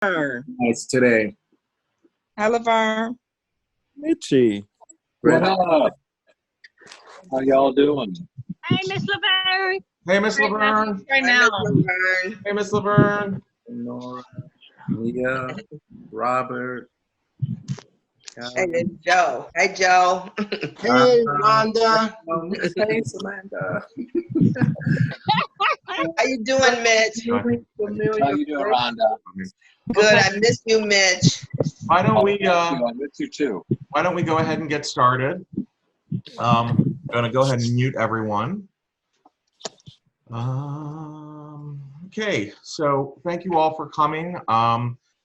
Laverne. Nice today. Hi, Laverne. Mitchie. What up? How y'all doing? Hey, Miss Laverne. Hey, Miss Laverne. Right Hi, now. Miss Laverne. Hey, Miss Laverne. Nora, Leah, Robert. Hey, there's Joe. Hey, Joe. Hey, Rhonda. Hey, Samantha. How you doing, Mitch? How you doing, Rhonda? Good. I miss you, Mitch. Why don't we I miss you too. why don't we go ahead and get started? Gonna go ahead and mute everyone. Okay, so thank you all for coming.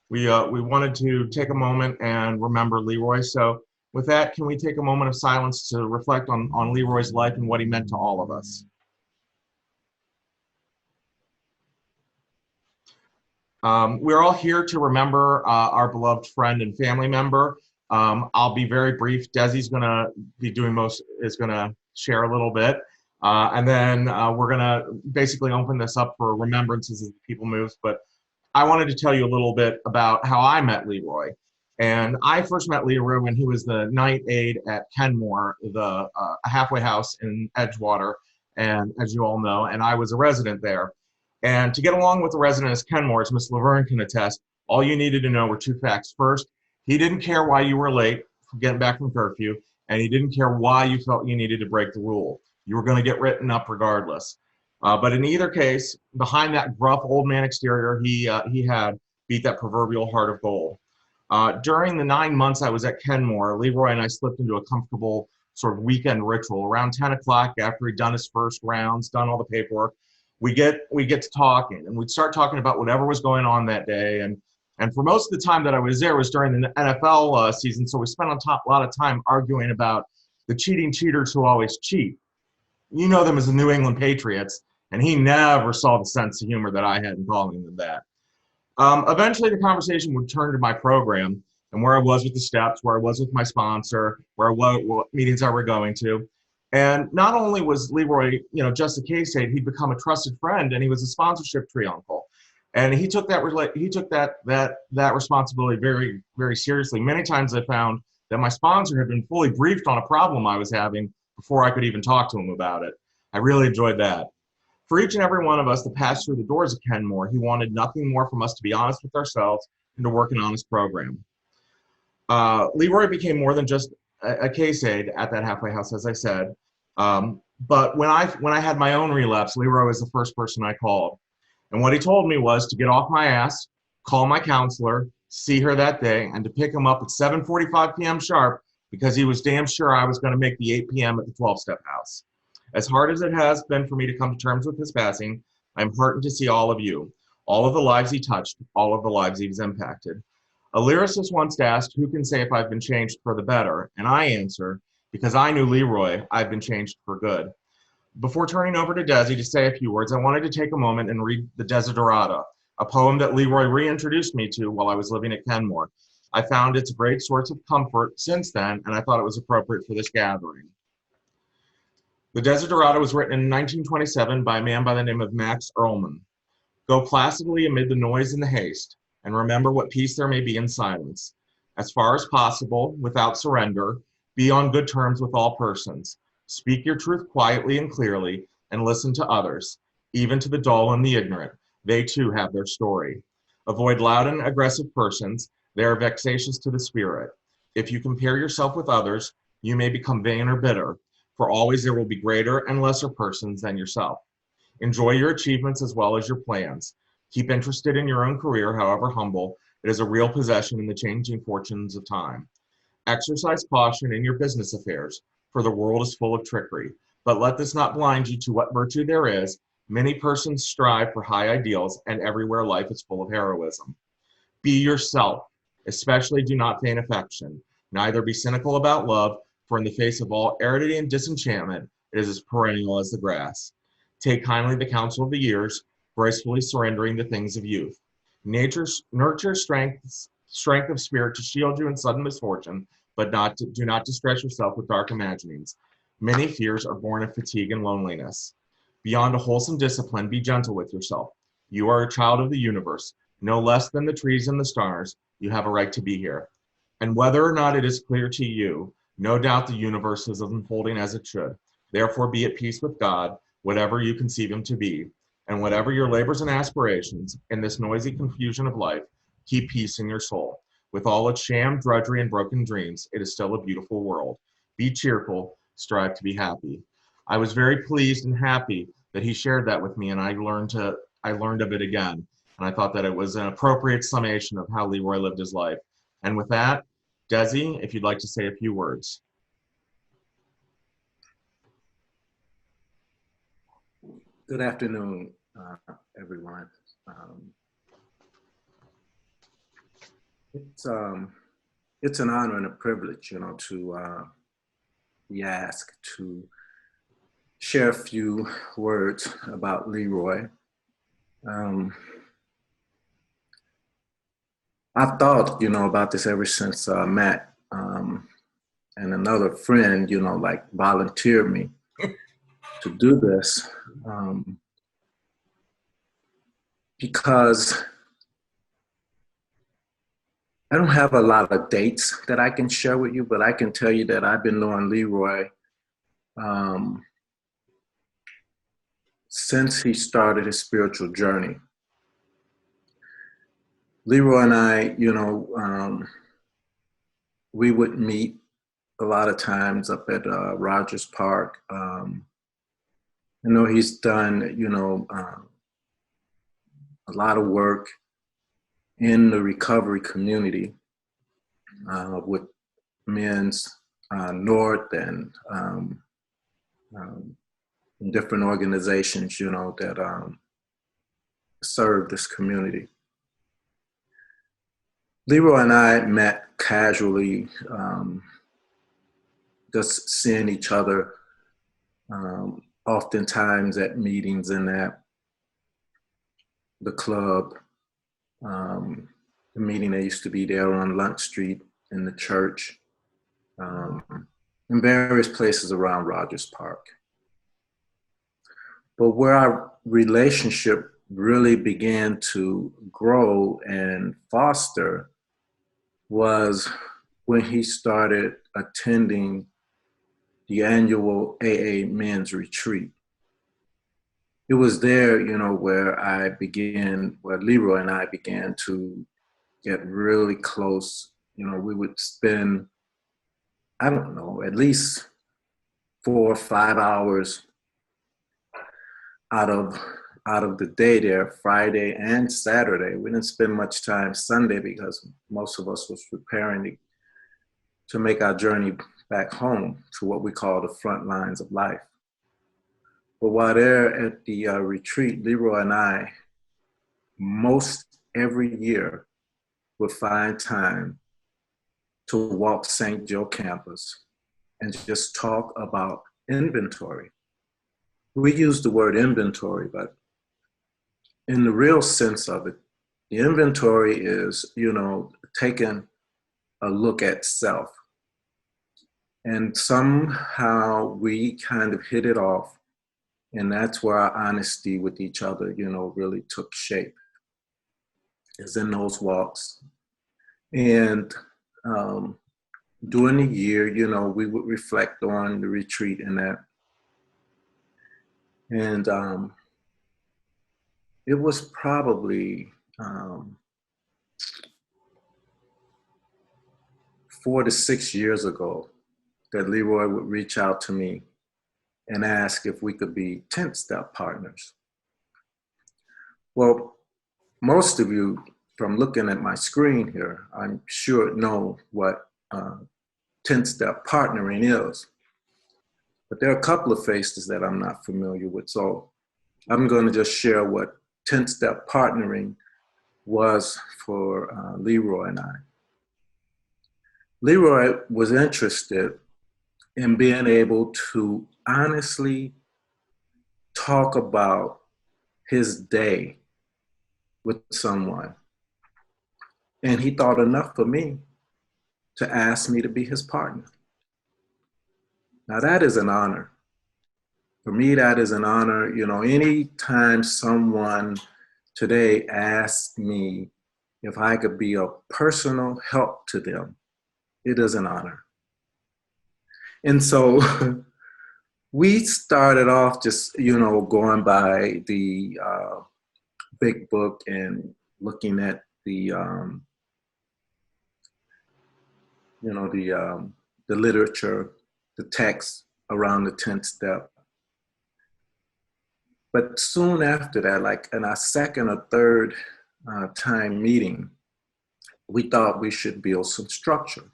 We wanted to take a moment and remember Leroy. So with that, can we take a moment of silence to reflect on Leroy's life and what he meant to all of us? We're all here to remember our beloved friend and family member. I'll be very brief. Desi's gonna be doing is gonna share a little bit. And then we're gonna basically open this up for remembrances as people move. But I wanted to tell you a little bit about how I met Leroy. And I first met Leroy when he was the night aide at Kenmore, a halfway house in Edgewater, and as you all know, and I was a resident there. And to get along with the residents at Kenmore, as Miss Laverne can attest, all you needed to know were two facts. First, he didn't care why you were late for getting back from curfew, and he didn't care why you felt you needed to break the rule. You were going to get written up regardless. But in either case, behind that gruff old man exterior, he had beat that proverbial heart of gold. During the 9 months I was at Kenmore, Leroy and I slipped into a comfortable sort of weekend ritual. Around 10 o'clock, after he'd done his first rounds, done all the paperwork, we get to talking, and we'd start talking about whatever was going on that day. And for most of the time that I was there was during the NFL season, so we spent a lot of time arguing about the cheating cheaters who always cheat. You know them as the New England Patriots, and he never saw the sense of humor that I had in calling them that. Eventually, the conversation would turn to my program and where I was with the steps, where I was with my sponsor, what meetings I were going to. And not only was Leroy, just a case aide, he'd become a trusted friend, and he was a sponsorship tree uncle. And he took that responsibility very, very seriously. Many times I found that my sponsor had been fully briefed on a problem I was having before I could even talk to him about it. I really enjoyed that. For each and every one of us that passed through the doors of Kenmore, he wanted nothing more from us to be honest with ourselves and to work an honest program. Leroy became more than just a case aide at that halfway house, as I said. But when I had my own relapse, Leroy was the first person I called. And what he told me was to get off my ass, call my counselor, see her that day, and to pick him up at 7:45 p.m. sharp, because he was damn sure I was going to make the 8 p.m. at the 12-step house. As hard as it has been for me to come to terms with his passing, I'm heartened to see all of you, all of the lives he touched, all of the lives he's impacted. A lyricist once asked, who can say if I've been changed for the better? And I answer, because I knew Leroy, I've been changed for good. Before turning over to Desi to say a few words, I wanted to take a moment and read The Desiderata, a poem that Leroy reintroduced me to while I was living at Kenmore. I found it's a great source of comfort since then, and I thought it was appropriate for this gathering. The Desiderata was written in 1927 by a man by the name of Max Earlman. Go placidly amid the noise and the haste, and remember what peace there may be in silence. As far as possible, without surrender, be on good terms with all persons. Speak your truth quietly and clearly, and listen to others, even to the dull and the ignorant. They too have their story. Avoid loud and aggressive persons. They are vexatious to the spirit. If you compare yourself with others, you may become vain or bitter, for always there will be greater and lesser persons than yourself. Enjoy your achievements as well as your plans. Keep interested in your own career, however humble. It is a real possession in the changing fortunes of time. Exercise caution in your business affairs, for the world is full of trickery. But let this not blind you to what virtue there is. Many persons strive for high ideals, and everywhere life is full of heroism. Be yourself, especially do not feign affection. Neither be cynical about love, for in the face of all aridity and disenchantment, it is as perennial as the grass. Take kindly the counsel of the years, gracefully surrendering the things of youth. Nurture strength of spirit to shield you in sudden misfortune, but do not distress yourself with dark imaginings. Many fears are born of fatigue and loneliness. Beyond a wholesome discipline, be gentle with yourself. You are a child of the universe. No less than the trees and the stars, you have a right to be here. And whether or not it is clear to you, no doubt the universe is unfolding as it should. Therefore, be at peace with God, whatever you conceive him to be. And whatever your labors and aspirations in this noisy confusion of life, keep peace in your soul. With all its sham, drudgery, and broken dreams, it is still a beautiful world. Be cheerful, strive to be happy. I was very pleased and happy that he shared that with me, and I learned of it again. And I thought that it was an appropriate summation of how Leroy lived his life. And with that, Desi, if you'd like to say a few words. Good afternoon, everyone. It's an honor and a privilege, to be asked to share a few words about Leroy. I've thought, about this ever since Matt and another friend, volunteered me to do this, because I don't have a lot of dates that I can share with you, but I can tell you that I've been knowing Leroy since he started his spiritual journey. Leroy and I, we would meet a lot of times up at Rogers Park. I know he's done, a lot of work in the recovery community with Men's North and different organizations, that serve this community. Leroy and I met casually, just seeing each other oftentimes at meetings and at the club, the meeting that used to be there on Lunch Street, in the church, in various places around Rogers Park. But where our relationship really began to grow and foster was when he started attending the annual AA men's retreat. It was there, where Leroy and I began to get really close. We would spend, I don't know, at least 4 or 5 hours out of the day there, Friday and Saturday. We didn't spend much time Sunday because most of us was preparing to make our journey back home to what we call the front lines of life. But while there at the retreat, Leroy and I, most every year, would find time to walk St. Joe campus and just talk about inventory. We use the word inventory, but in the real sense of it, the inventory is, taking a look at self. And somehow we kind of hit it off, and that's where our honesty with each other, really took shape. Is in those walks. And during the year, we would reflect on the retreat and that. And it was probably 4 to 6 years ago that Leroy would reach out to me and ask if we could be 10-step partners. Well, most of you, from looking at my screen here, I'm sure know what 10-step partnering is. But there are a couple of faces that I'm not familiar with. So I'm going to just share what 10-step partnering was for Leroy and I. Leroy was interested in being able to honestly talk about his day with someone. And he thought enough for me to ask me to be his partner. Now that is an honor. For me, that is an honor. Anytime someone today asks me if I could be a personal help to them, it is an honor. And so we started off just, going by the big book and looking at the, the literature, the text around the 10th step. But soon after that, like in our second or third time meeting, we thought we should build some structure,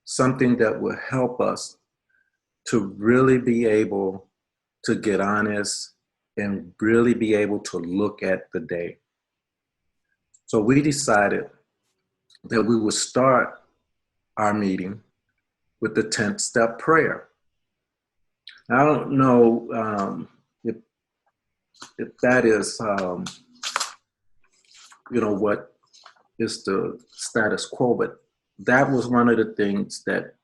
something that would help us to really be able to get honest and really be able to look at the day. So we decided that we would start our meeting with the 10th step prayer. I don't know if that is, what is the status quo, but that was one of the things that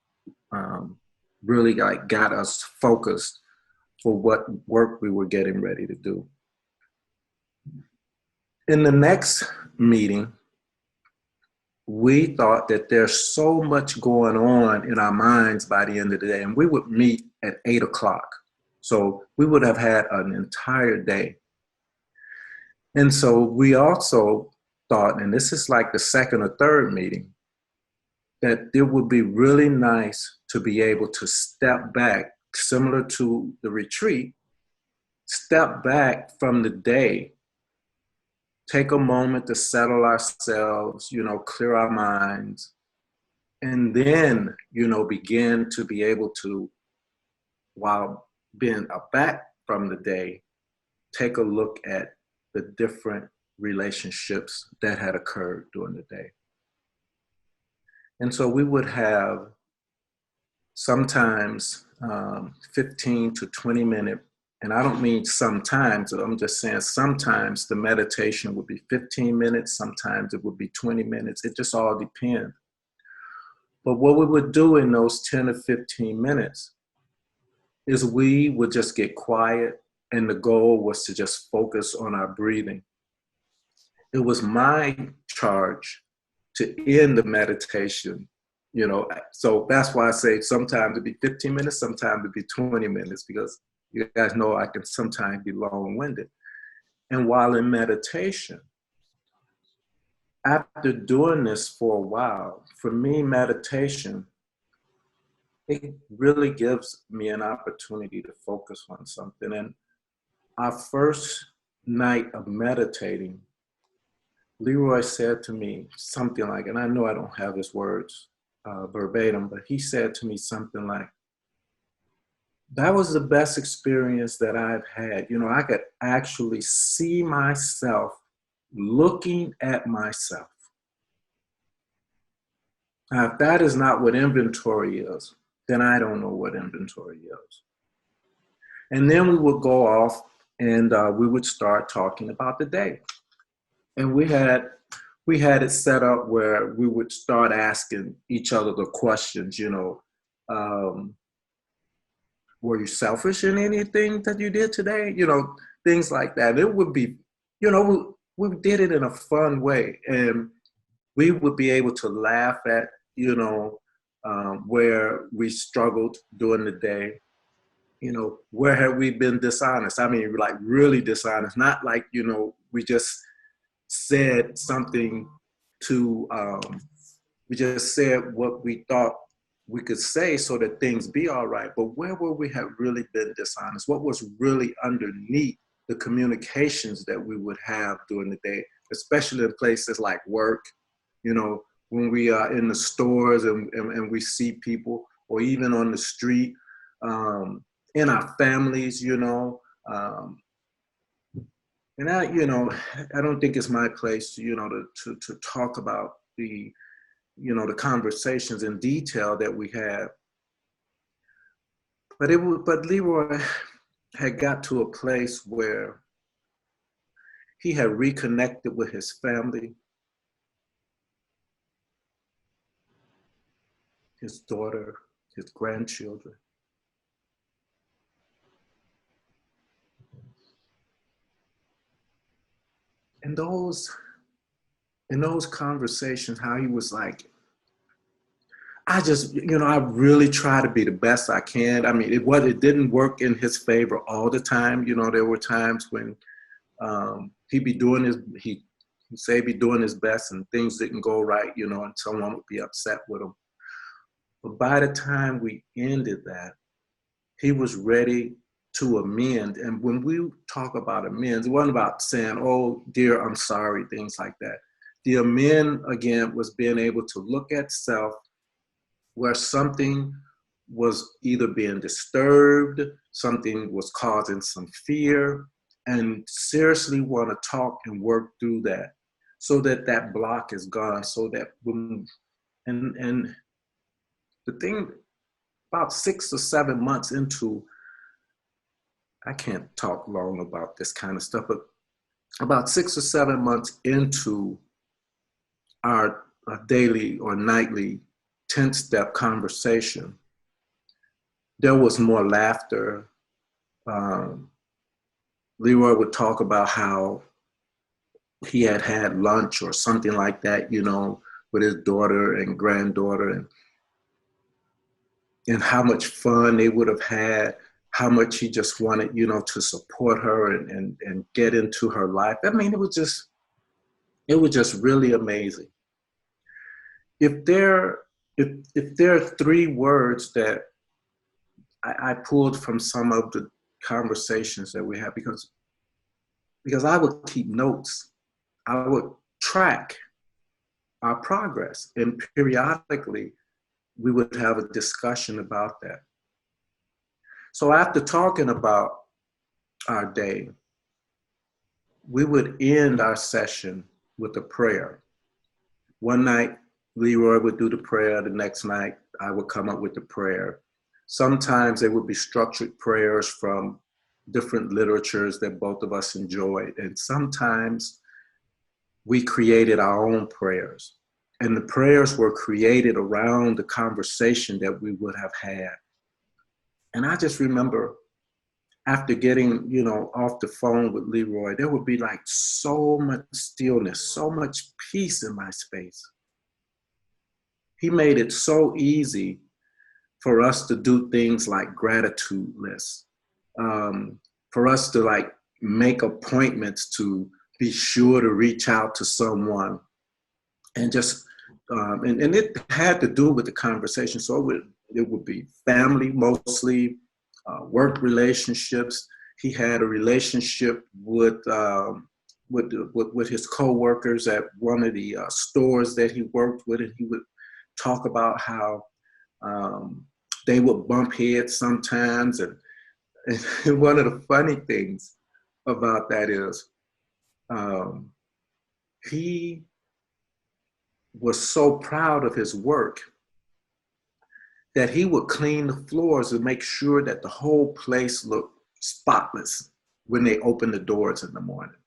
really got us focused for what work we were getting ready to do. In the next meeting, we thought that there's so much going on in our minds by the end of the day, and we would meet at 8 o'clock. So we would have had an entire day. And so we also thought, and this is like the second or third meeting, that it would be really nice to be able to step back, similar to the retreat, step back from the day, take a moment to settle ourselves, clear our minds, and then, begin to be able to, while being back from the day, take a look at the different relationships that had occurred during the day. And so we would have sometimes 15 to 20 minute, and I don't mean sometimes, I'm just saying sometimes the meditation would be 15 minutes, sometimes it would be 20 minutes. It just all depends. But what we would do in those 10 or 15 minutes is we would just get quiet, and the goal was to just focus on our breathing. It was my charge to end the meditation, so that's why I say sometimes it'd be 15 minutes, sometimes it'd be 20 minutes, because you guys know I can sometimes be long-winded. And while in meditation, after doing this for a while, for me, meditation, it really gives me an opportunity to focus on something. And our first night of meditating, Leroy said to me something like, and I know I don't have his words verbatim, but he said to me something like, that was the best experience that I've had. I could actually see myself looking at myself. Now, if that is not what inventory is, then I don't know what inventory is. And then we would go off and we would start talking about the day. And we had it set up where we would start asking each other the questions, were you selfish in anything that you did today? Things like that. It would be, we did it in a fun way. And we would be able to laugh at, where we struggled during the day. Where have we been dishonest? I mean, like really dishonest, not like, we just said something we just said what we thought we could say so that things be all right. But where would we have really been dishonest? What was really underneath the communications that we would have during the day, especially in places like work, when we are in the stores and we see people, or even on the street, in our families, and I don't think it's my place, to talk about the conversations in detail that we had. But Leroy had got to a place where he had reconnected with his family, his daughter, his grandchildren. And those in those conversations, how he was like, I just, I really try to be the best I can. I mean, it didn't work in his favor all the time. There were times when he'd be doing he'd say he'd be doing his best and things didn't go right, and someone would be upset with him. But by the time we ended that, he was ready to amend. And when we talk about amends, it wasn't about saying, oh, dear, I'm sorry, things like that. The amend, again, was being able to look at self where something was either being disturbed, something was causing some fear, and seriously want to talk and work through that so that that block is gone, so that and the thing, about 6 or 7 months into, I can't talk long about this kind of stuff, but about 6 or 7 months into our daily or nightly 10-step conversation, there was more laughter. Leroy would talk about how he had lunch or something like that, with his daughter and granddaughter, and how much fun they would have had, how much he just wanted, to support her and get into her life. I mean, it was just really amazing. If there are 3 words that I pulled from some of the conversations that we had, because I would keep notes, I would track our progress, and periodically we would have a discussion about that. So after talking about our day, we would end our session with a prayer. One night, Leroy would do the prayer. The next night, I would come up with the prayer. Sometimes they would be structured prayers from different literatures that both of us enjoyed. And sometimes we created our own prayers. And the prayers were created around the conversation that we would have had. And I just remember after getting, off the phone with Leroy, there would be like so much stillness, so much peace in my space. He made it so easy for us to do things like gratitude lists, for us to like make appointments to be sure to reach out to someone, and just, and it had to do with the conversation. So it would be family mostly, work relationships. He had a relationship with his coworkers at one of the stores that he worked with, and he would talk about how they would bump heads sometimes. And one of the funny things about that is he was so proud of his work that he would clean the floors and make sure that the whole place looked spotless when they opened the doors in the morning.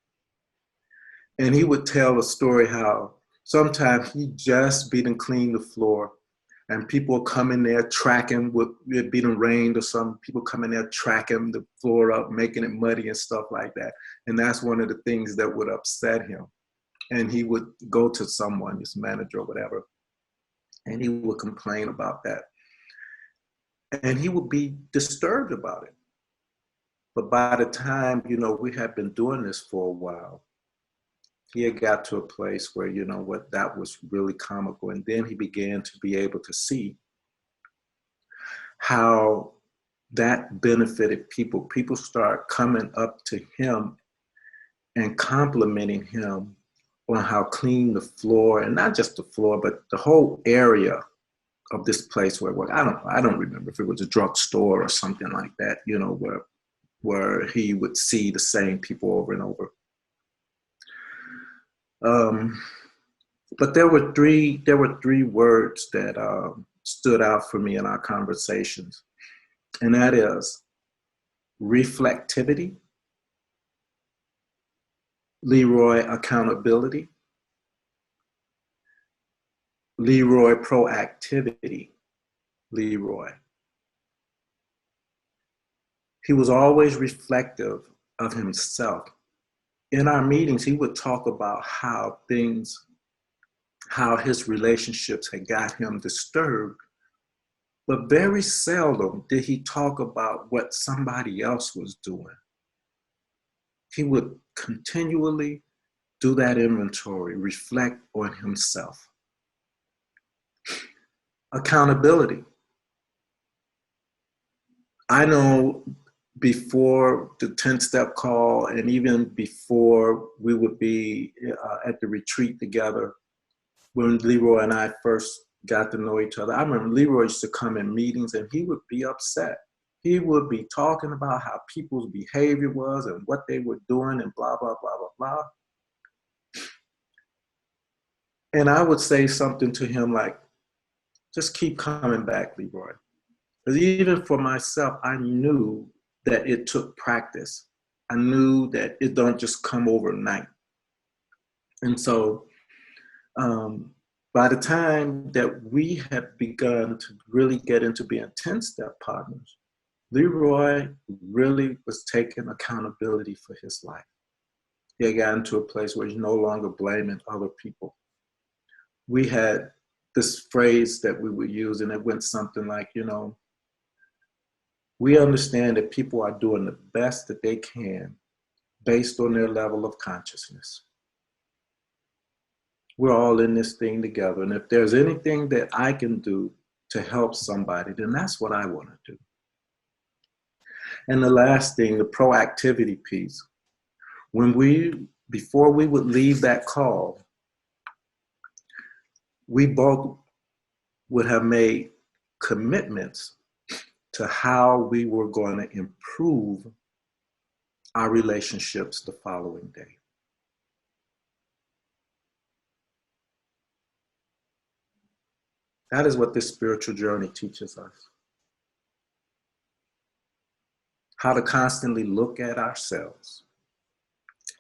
And he would tell a story how sometimes he just beat and cleaned the floor, and people come in there tracking, it being rained or something, people come in there tracking the floor up, making it muddy and stuff like that. And that's one of the things that would upset him. And he would go to someone, his manager or whatever, and he would complain about that. And he would be disturbed about it. But by the time, we had been doing this for a while, he had got to a place where, that was really comical. And then he began to be able to see how that benefited people. People start coming up to him and complimenting him on how clean the floor, and not just the floor, but the whole area of this place where I don't remember if it was a drugstore or something like that, where he would see the same people over and over. But there were three words that stood out for me in our conversations, and that is reflectivity, Leroy accountability, Leroy proactivity, Leroy. He was always reflective of himself. In our meetings, he would talk about how things how his relationships had got him disturbed, but very seldom did he talk about what somebody else was doing. He would continually do that inventory, reflect on himself. Accountability. I know before the 10-step call and even before we would be at the retreat together, when Leroy and I first got to know each other, I remember Leroy used to come in meetings and he would be upset. He would be talking about how people's behavior was and what they were doing and blah, blah, blah, blah, blah. And I would say something to him like, just keep coming back, Leroy. Because even for myself, I knew that it took practice. I knew that it don't just come overnight. And so by the time that we had begun to really get into being 10-step partners, Leroy really was taking accountability for his life. He had gotten to a place where he's no longer blaming other people. We had this phrase that we would use, and it went something like, we understand that people are doing the best that they can based on their level of consciousness. We're all in this thing together, and if there's anything that I can do to help somebody, then that's what I want to do. And the last thing, the proactivity piece. Before we would leave that call, we both would have made commitments to how we were going to improve our relationships the following day. That is what this spiritual journey teaches us. How to constantly look at ourselves.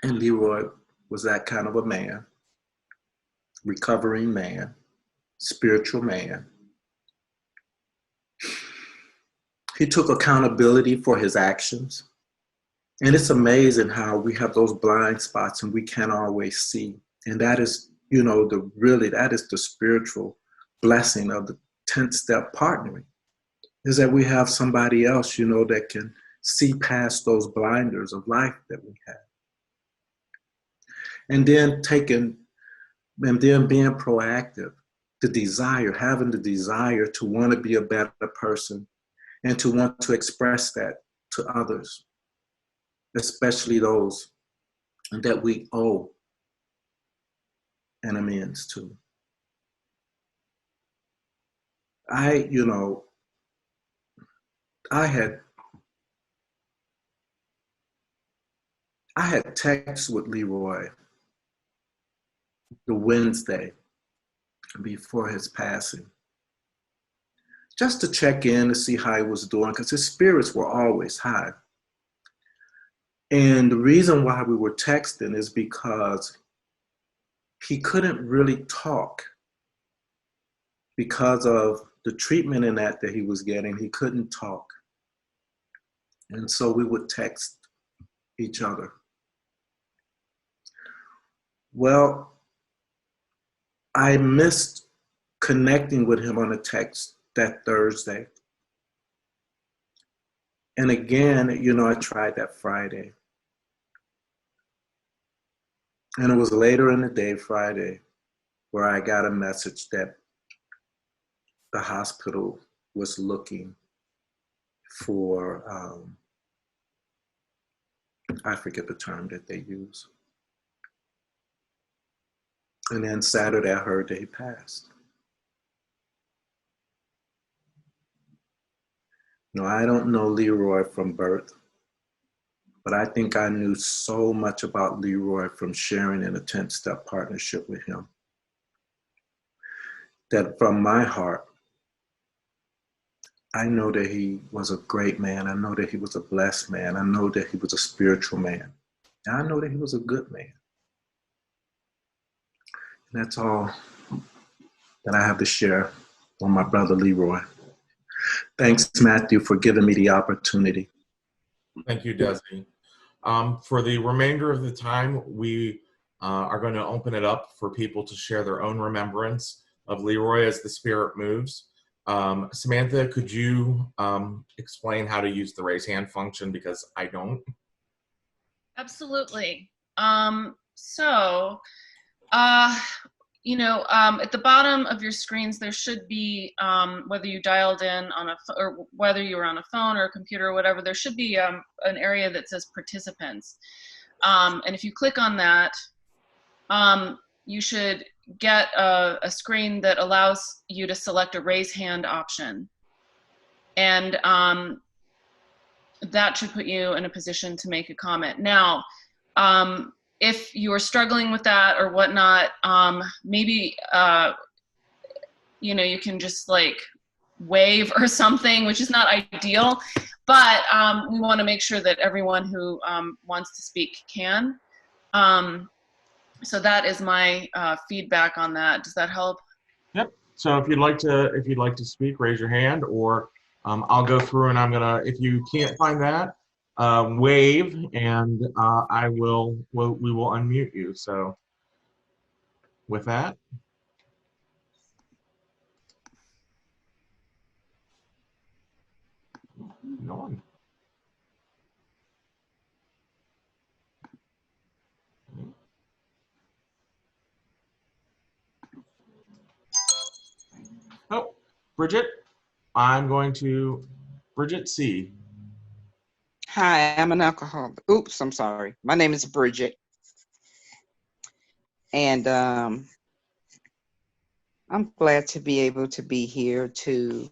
And Leroy was that kind of a man, recovering man, spiritual man. He took accountability for his actions. And it's amazing how we have those blind spots and we can't always see. And that is, that is the spiritual blessing of the 10th-step partnering, is that we have somebody else, that can see past those blinders of life that we have. And then being proactive, having the desire to want to be a better person and to want to express that to others, especially those that we owe an amends to. I had texts with Leroy the Wednesday before his passing, just to check in to see how he was doing, because his spirits were always high. And the reason why we were texting is because he couldn't really talk because of the treatment in that he was getting. He couldn't talk. And so we would text each other. Well, I missed connecting with him on a text that Thursday. And again, I tried that Friday. And it was later in the day, Friday, where I got a message that the hospital was looking for, I forget the term that they use. And then Saturday, I heard that he passed. I don't know Leroy from birth, but I think I knew so much about Leroy from sharing in a 10th-step partnership with him, that from my heart, I know that he was a great man. I know that he was a blessed man. I know that he was a spiritual man. And I know that he was a good man. And that's all that I have to share on my brother Leroy. Thanks, Matthew, for giving me the opportunity. Thank you, Desi. For the remainder of the time, we are going to open it up for people to share their own remembrance of Leroy as the spirit moves. Samantha, could you explain how to use the raise hand function, because I don't? Absolutely. At the bottom of your screens, there should be, whether you dialed in on or whether you were on a phone or a computer or whatever, there should be an area that says participants. And if you click on that, you should get a screen that allows you to select a raise hand option. And that should put you in a position to make a comment. Now, if you are struggling with that or whatnot, maybe, you can just like wave or something, which is not ideal, but we want to make sure that everyone who wants to speak can. So that is my feedback on that. Does that help? Yep. So if you'd like to speak, raise your hand, or I'll go through and I'm gonna, if you can't find that, wave, and we will unmute you. So with that. Go on. Oh, Bridget, Bridget C. Hi, I'm an alcoholic. Oops, I'm sorry. My name is Bridget. And I'm glad to be able to be here to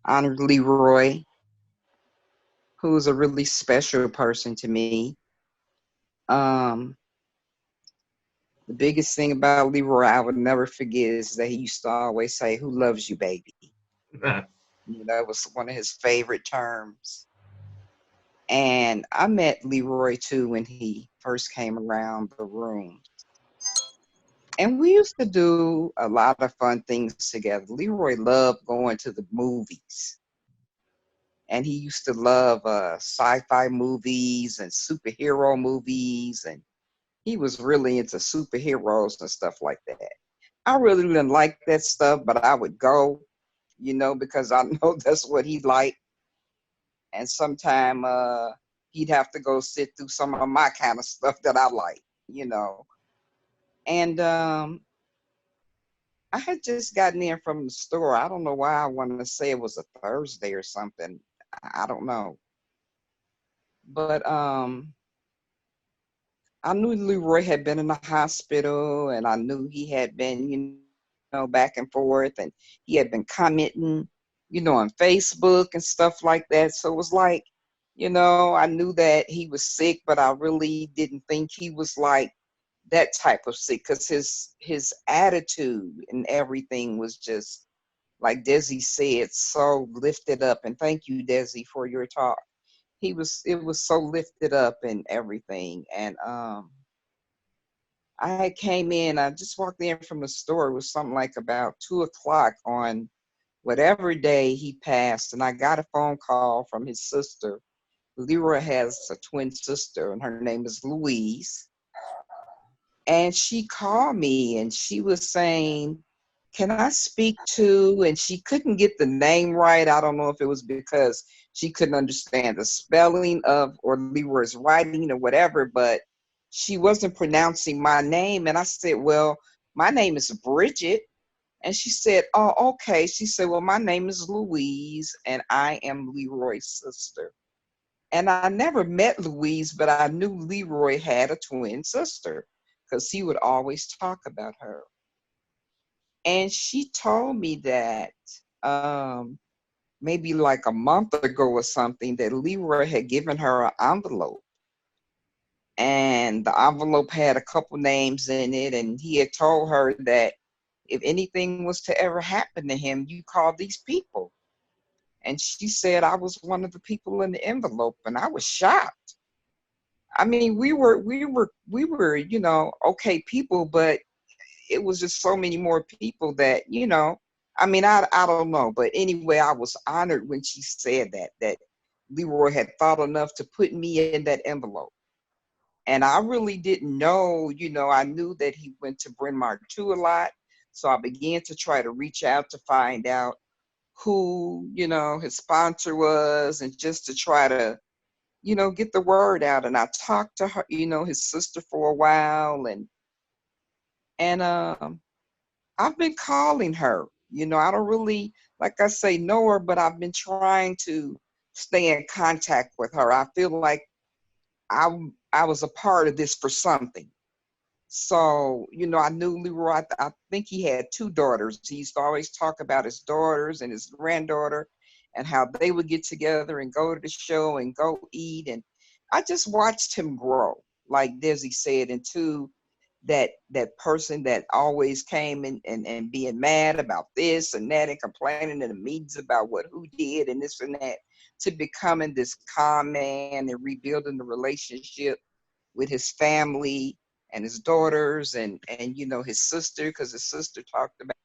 honor Leroy, who's a really special person to me. The biggest thing about Leroy I would never forget is that he used to always say, "Who loves you, baby?" That was one of his favorite terms. And I met Leroy too when he first came around the room. And we used to do a lot of fun things together. Leroy loved going to the movies. And he used to love sci-fi movies and superhero movies. And he was really into superheroes and stuff like that. I really didn't like that stuff, but I would go, because I know that's what he liked. And sometime he'd have to go sit through some of my kind of stuff that I like, And I had just gotten in from the store. I don't know why I wanted to say it was a Thursday or something. I don't know. But I knew Leroy had been in the hospital, and I knew he had been, back and forth, and he had been commenting, on Facebook and stuff like that. So it was like, I knew that he was sick, but I really didn't think he was like that type of sick, because his attitude and everything was just, like Desi said, so lifted up. And thank you, Desi, for your talk. It was so lifted up and everything. And I came in, I just walked in from the store. It was something like about 2:00 on whatever day he passed, and I got a phone call from his sister. Leroy has a twin sister, and her name is Louise. And she called me, and she was saying, "Can I speak to," and she couldn't get the name right. I don't know if it was because she couldn't understand the spelling of or Leroy's writing or whatever, but she wasn't pronouncing my name. And I said, "Well, my name is Bridget." And she said, "Oh, okay." She said, "Well, my name is Louise, and I am Leroy's sister." And I never met Louise, but I knew Leroy had a twin sister because he would always talk about her. And she told me that maybe like a month ago or something, that Leroy had given her an envelope. And the envelope had a couple names in it, and he had told her that if anything was to ever happen to him, you call these people. And she said I was one of the people in the envelope, and I was shocked. I mean, we were, okay people, but it was just so many more people that, I mean, I don't know. But anyway, I was honored when she said that Leroy had thought enough to put me in that envelope. And I really didn't know, I knew that he went to Bryn Mawr 2 a lot. So I began to try to reach out to find out who, his sponsor was, and just to try to, get the word out. And I talked to her, his sister for a while, and I've been calling her. I don't really, like I say, know her, but I've been trying to stay in contact with her. I feel like I was a part of this for something. So, I knew Leroy. I think he had 2 daughters. He used to always talk about his daughters and his granddaughter and how they would get together and go to the show and go eat. And I just watched him grow, like Desi said, into that person that always came and being mad about this and that and complaining in the meetings about who did and this and that, to becoming this calm man and rebuilding the relationship with his family and his daughters and his sister, because his sister talked about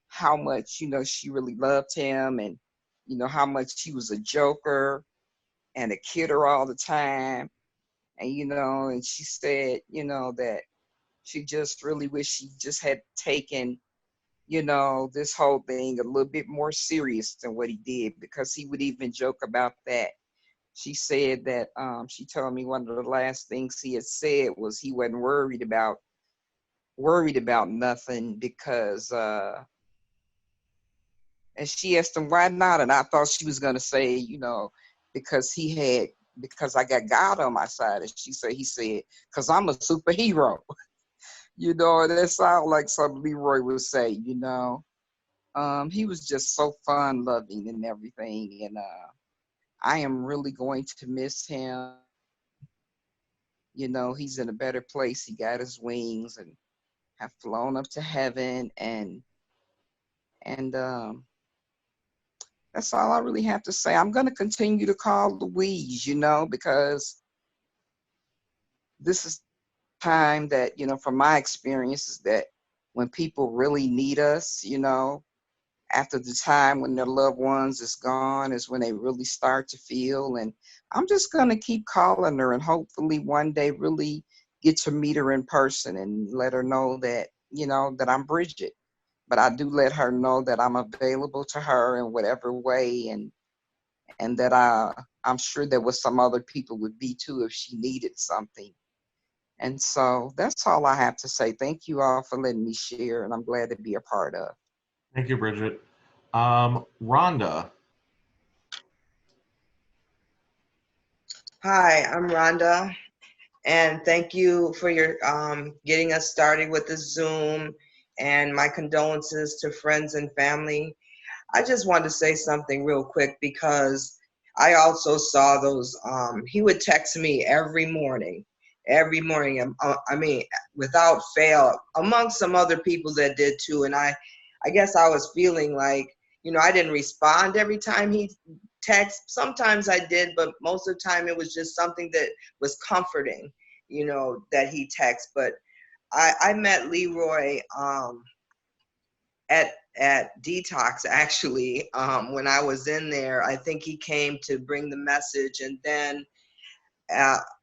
how much she really loved him, and how much he was a joker and a kidder all the time. And she said that she just really wished she just had taken this whole thing a little bit more serious than what he did, because he would even joke about that. She said that she told me one of the last things he had said was he wasn't worried about nothing, because and she asked him why not, and I thought she was gonna say because because I got God on my side, and he said because I'm a superhero. That sounds like something Leroy would say. He was just so fun loving and everything, and I am really going to miss him. He's in a better place. He got his wings and have flown up to heaven, and that's all I really have to say. I'm going to continue to call Louise, because this is time that, from my experiences, that when people really need us, after the time when their loved ones is gone is when they really start to feel. And I'm just going to keep calling her, and hopefully one day really get to meet her in person and let her know that, that I'm Bridget. But I do let her know that I'm available to her in whatever way, and that I'm sure there was some other people would be too if she needed something. And so that's all I have to say. Thank you all for letting me share, and I'm glad to be a part of. Thank you, Bridget. Rhonda. Hi, I'm Rhonda, and thank you for your getting us started with the Zoom, and my condolences to friends and family. I just wanted to say something real quick, because I also saw those, he would text me every morning, I mean, without fail, among some other people that did too. And I guess I was feeling like, I didn't respond every time he texted. Sometimes I did, but most of the time it was just something that was comforting, that he texted. But I met Leroy at Detox, actually, when I was in there. I think he came to bring the message, and then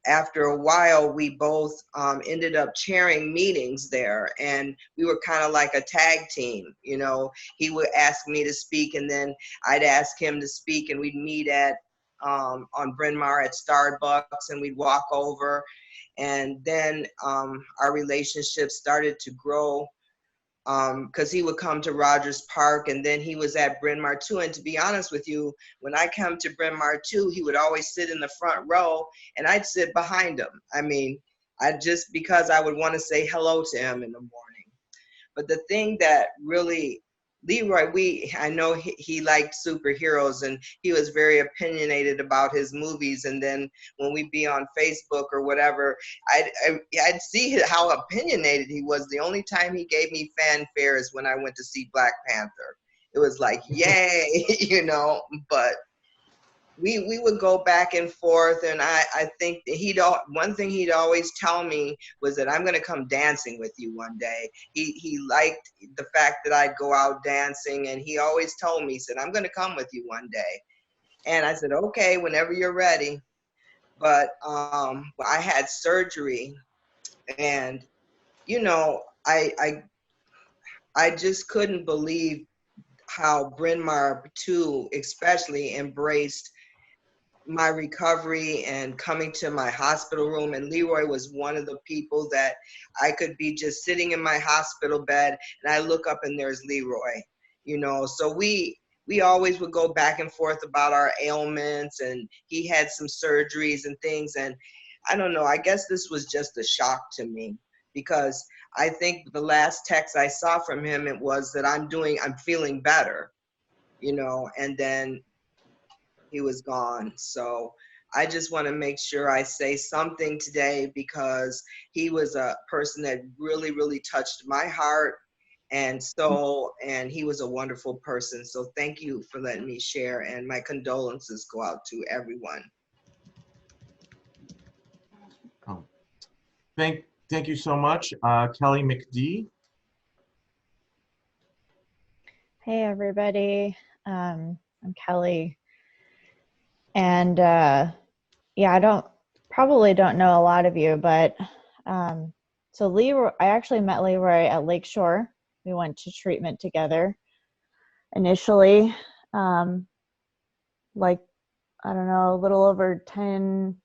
after a while we both ended up chairing meetings there, and we were kind of like a tag team. He would ask me to speak, and then I'd ask him to speak, and we'd meet at on Bryn Mawr at Starbucks, and we'd walk over, and then our relationship started to grow, because he would come to Rogers Park, and then he was at Bryn Mawr 2. And to be honest with you, when I come to Bryn Mawr 2, he would always sit in the front row, and I'd sit behind him. I mean, because I would want to say hello to him in the morning. But the thing that really, Leroy, I know he liked superheroes, and he was very opinionated about his movies. And then when we'd be on Facebook or whatever, I'd see how opinionated he was. The only time he gave me fanfare is when I went to see Black Panther. It was like, yay, but we would go back and forth, and I think that one thing he'd always tell me was that I'm going to come dancing with you one day. He liked the fact that I'd go out dancing, and he always told me, he said, I'm going to come with you one day. And I said, okay, whenever you're ready. but I had surgery, and you know, I just couldn't believe how Bryn Mawr too, especially embraced my recovery and coming to my hospital room. And Leroy was one of the people that I could be just sitting in my hospital bed and I look up and there's Leroy, you know. So we always would go back and forth about our ailments, and he had some surgeries and things. And I don't know, I guess this was just a shock to me, because I think the last text I saw from him, it was that I'm feeling better, you know, and then he was gone. So I just want to make sure I say something today, because he was a person that really, really touched my heart and soul, and he was a wonderful person. So thank you for letting me share, and my condolences go out to everyone. Oh. Thank you so much, Kelly McD. Hey everybody, I'm Kelly, and yeah, I probably don't know a lot of you, but so Leroy, I actually met Leroy at Lakeshore. We went to treatment together initially, like, I don't know, a little over 10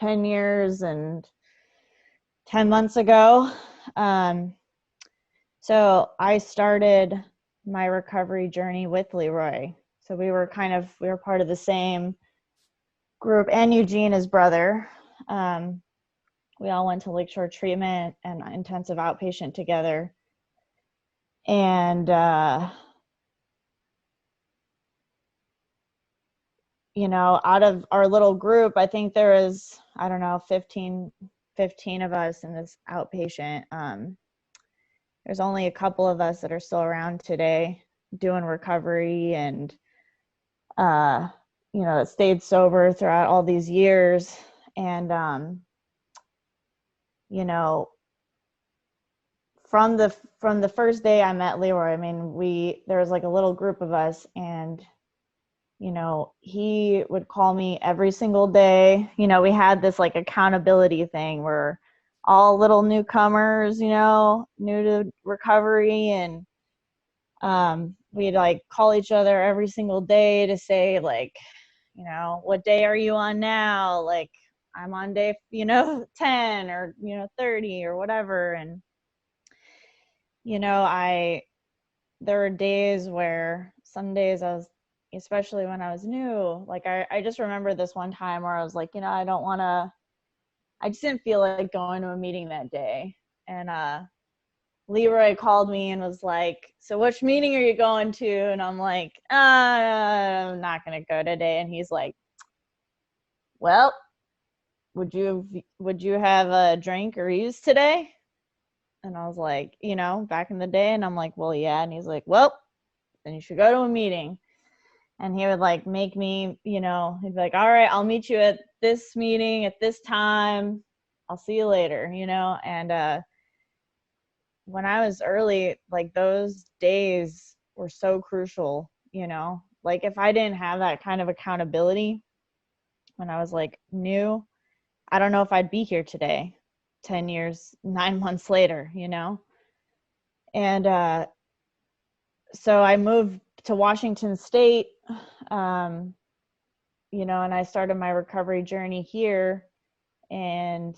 years and 10 months ago. So I started my recovery journey with Leroy. So we were part of the same group, and Eugene, his brother. We all went to Lakeshore treatment and intensive outpatient together. And, you know, out of our little group, I think there is, I don't know, 15 of us in this outpatient. There's only a couple of us that are still around today doing recovery, and, you know, that stayed sober throughout all these years. And, you know, from the first day I met Leroy, I mean, there was like a little group of us, and, you know, he would call me every single day. You know, we had this like accountability thing where all little newcomers, you know, new to recovery, and we'd like call each other every single day to say, like, you know, what day are you on now? Like, I'm on day, you know, 10 or, you know, 30 or whatever. And, you know, there were days where some days I was, especially when I was new, like I just remember this one time where I was like, you know, I just didn't feel like going to a meeting that day. And Leroy called me and was like, so which meeting are you going to? And I'm like, I'm not going to go today. And he's like, well, would you have a drink or use today? And I was like, you know, back in the day. And I'm like, well, yeah. And he's like, well, then you should go to a meeting. And he would like make me, you know, he'd be like, all right, I'll meet you at this meeting at this time. I'll see you later, you know. And when I was early, like those days were so crucial, you know. Like if I didn't have that kind of accountability when I was like new, I don't know if I'd be here today, 10 years, 9 months later, you know. And so I moved to Washington State, you know, and I started my recovery journey here, and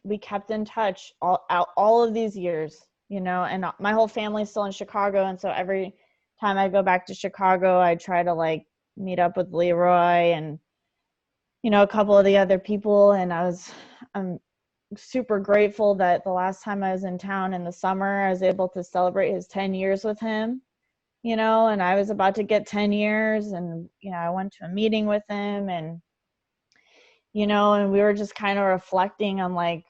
we kept in touch all of these years, you know, and my whole family's still in Chicago. And so every time I go back to Chicago, I try to like meet up with Leroy and, you know, a couple of the other people. And I'm super grateful that the last time I was in town in the summer, I was able to celebrate his 10 years with him, you know, and I was about to get 10 years, and, you know, I went to a meeting with him, and, you know, and we were just kind of reflecting on like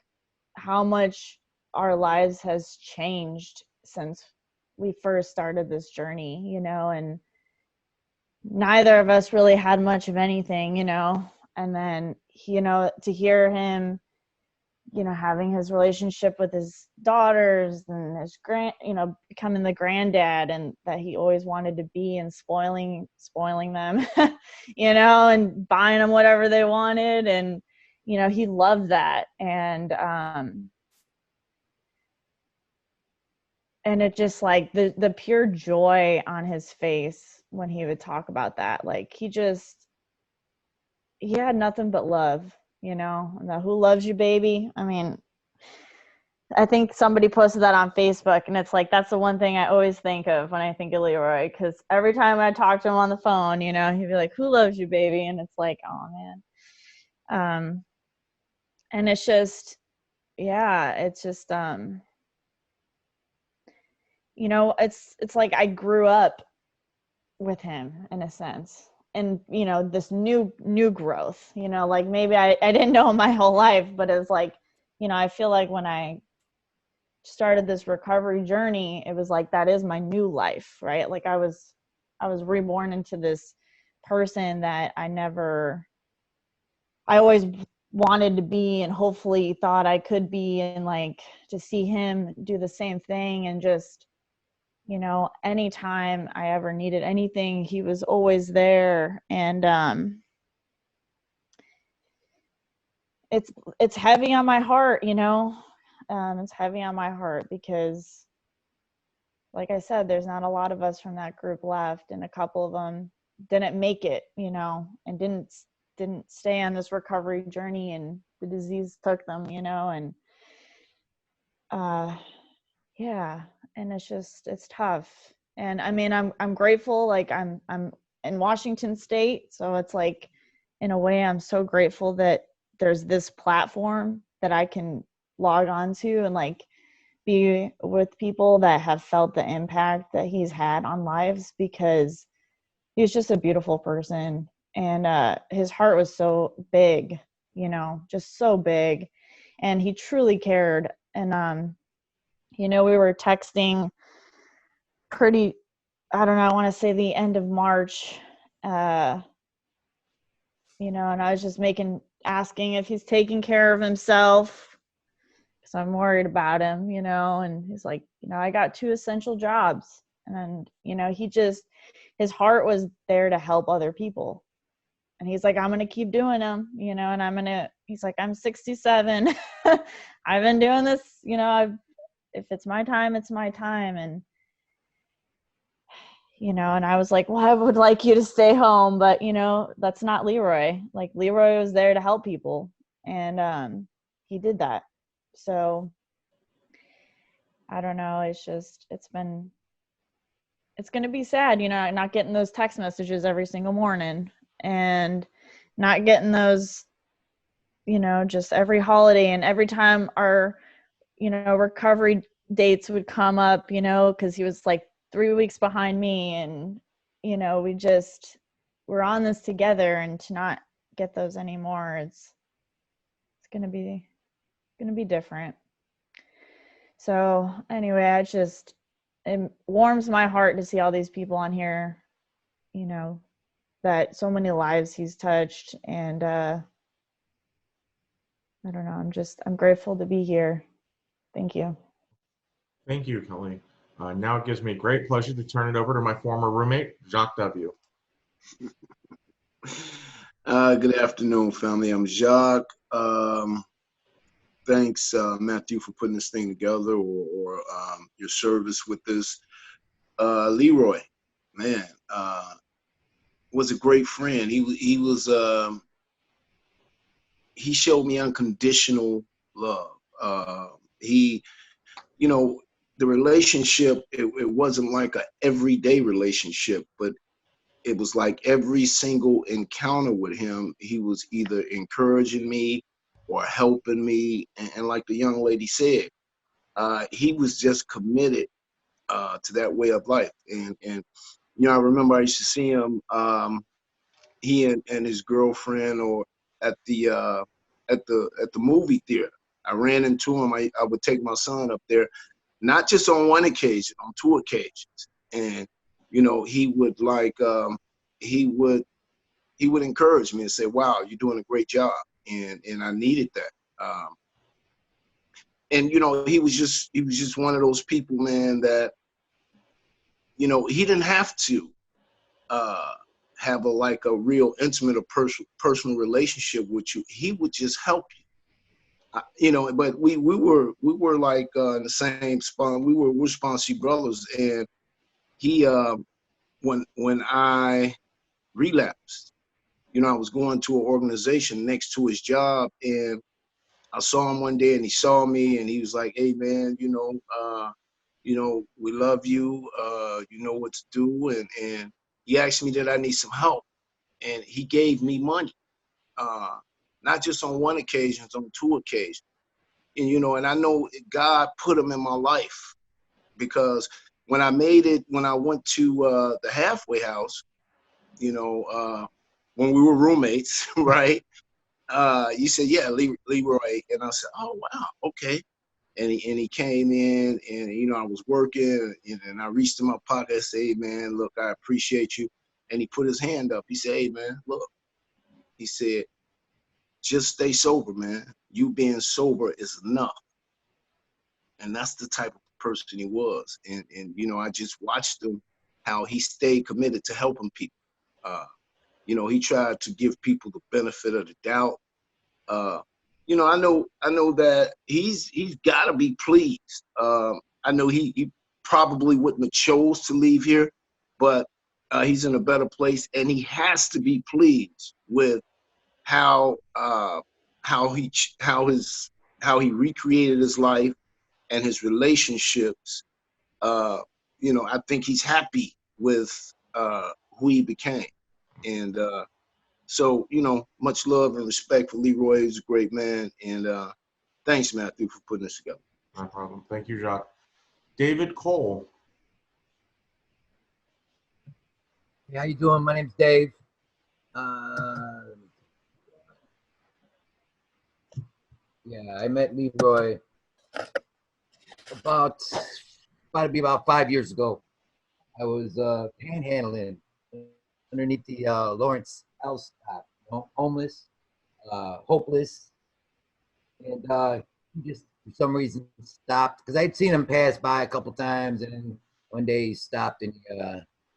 how much our lives has changed since we first started this journey, you know, and neither of us really had much of anything, you know. And then, you know, to hear him having his relationship with his daughters and his becoming the granddad and that he always wanted to be, and spoiling them, and buying them whatever they wanted. And, he loved that. And it just like the pure joy on his face when he would talk about that, like he had nothing but love, and the "who loves you, baby." I mean, I think somebody posted that on Facebook, and it's like, that's the one thing I always think of when I think of Leroy, because every time I talk to him on the phone, he'd be like, "Who loves you, baby?" And it's like, oh man. And it's just, yeah, it's just, it's like I grew up with him in a sense. And, this new growth, like maybe I didn't know him my whole life, but it's like, I feel like when I started this recovery journey, it was like, that is my new life, right? Like I was reborn into this person that I always wanted to be, and hopefully thought I could be, and like to see him do the same thing. And just, anytime I ever needed anything, he was always there. And it's heavy on my heart, it's heavy on my heart because, like I said, there's not a lot of us from that group left, and a couple of them didn't make it, and didn't stay on this recovery journey, and the disease took them, and yeah, and it's tough. And I mean, I'm grateful, like I'm in Washington State, so it's like, in a way, I'm so grateful that there's this platform that I can log on to and like be with people that have felt the impact that he's had on lives, because he's just a beautiful person. And his heart was so big, just so big, and he truly cared. And we were texting pretty, I don't know, I want to say the end of March, and I was just asking if he's taking care of himself, because I'm worried about him, and he's like, I got 2 essential jobs. And, his heart was there to help other people. And he's like, I'm going to keep doing them, and he's like, I'm 67. I've been doing this, if it's my time, it's my time. And, and I was like, well, I would like you to stay home, but, that's not Leroy. Like, Leroy was there to help people, and he did that. So I don't know. It's going to be sad, not getting those text messages every single morning, and not getting those, just every holiday, and every time our, recovery dates would come up, because he was like 3 weeks behind me, and, we're on this together, and to not get those anymore, it's going to be different. So anyway, it warms my heart to see all these people on here, that so many lives he's touched. And I don't know, I'm grateful to be here. Thank you. Thank you, Kelly. Now it gives me great pleasure to turn it over to my former roommate, Jacques W. Good afternoon, family. I'm Jacques. Thanks, Matthew, for putting this thing together, or your service with this. Leroy, man, was a great friend. He showed me unconditional love. The relationship, it wasn't like a everyday relationship, but it was like every single encounter with him, he was either encouraging me or helping me. And like the young lady said, he was just committed to that way of life. And I remember I used to see him, he and his girlfriend, or at the movie theater. I ran into him. I would take my son up there, not just on one occasion, on 2 occasions. And he would he would encourage me and say, "Wow, you're doing a great job," and I needed that. And you know, he was just one of those people, man, that, you know, he didn't have to have a real intimate or personal relationship with you. He would just help you. You know, but we were like in the same spawn. We're sponsee brothers, and he when I relapsed, you know, I was going to an organization next to his job, and I saw him one day, and he saw me, and he was like, "Hey, man, you know, we love you. You know what to do," and he asked me that I need some help, and he gave me money, not just on one occasion, on two occasions. And, you know, and I know God put him in my life, because when I went to the halfway house, you know, when we were roommates, right? You said, "Yeah, Leroy," and I said, "Oh, wow, okay." And he came in, and, you know, I was working, and I reached in my pocket. I said, "Hey, man, look, I appreciate you." And he put his hand up. He said, "Hey, man, look," he said, "just stay sober, man. You being sober is enough." And that's the type of person he was. And you know, I just watched him, how he stayed committed to helping people. You know, he tried to give people the benefit of the doubt. You know, I know that he's got to be pleased. I know he probably wouldn't have chose to leave here, but he's in a better place, and he has to be pleased with how how he recreated his life and his relationships. You know, I think he's happy with who he became. And so, you know, much love and respect for Leroy. He's a great man. And thanks, Matthew, for putting this together. No problem. Thank you, Jacques. David Cole. Hey, how you doing? My name's Dave. Yeah, I met Leroy about to be about 5 years ago. I was panhandling underneath the Lawrence L stop, you know, homeless, hopeless, and he just for some reason stopped, because I'd seen him pass by a couple times, and one day he stopped and he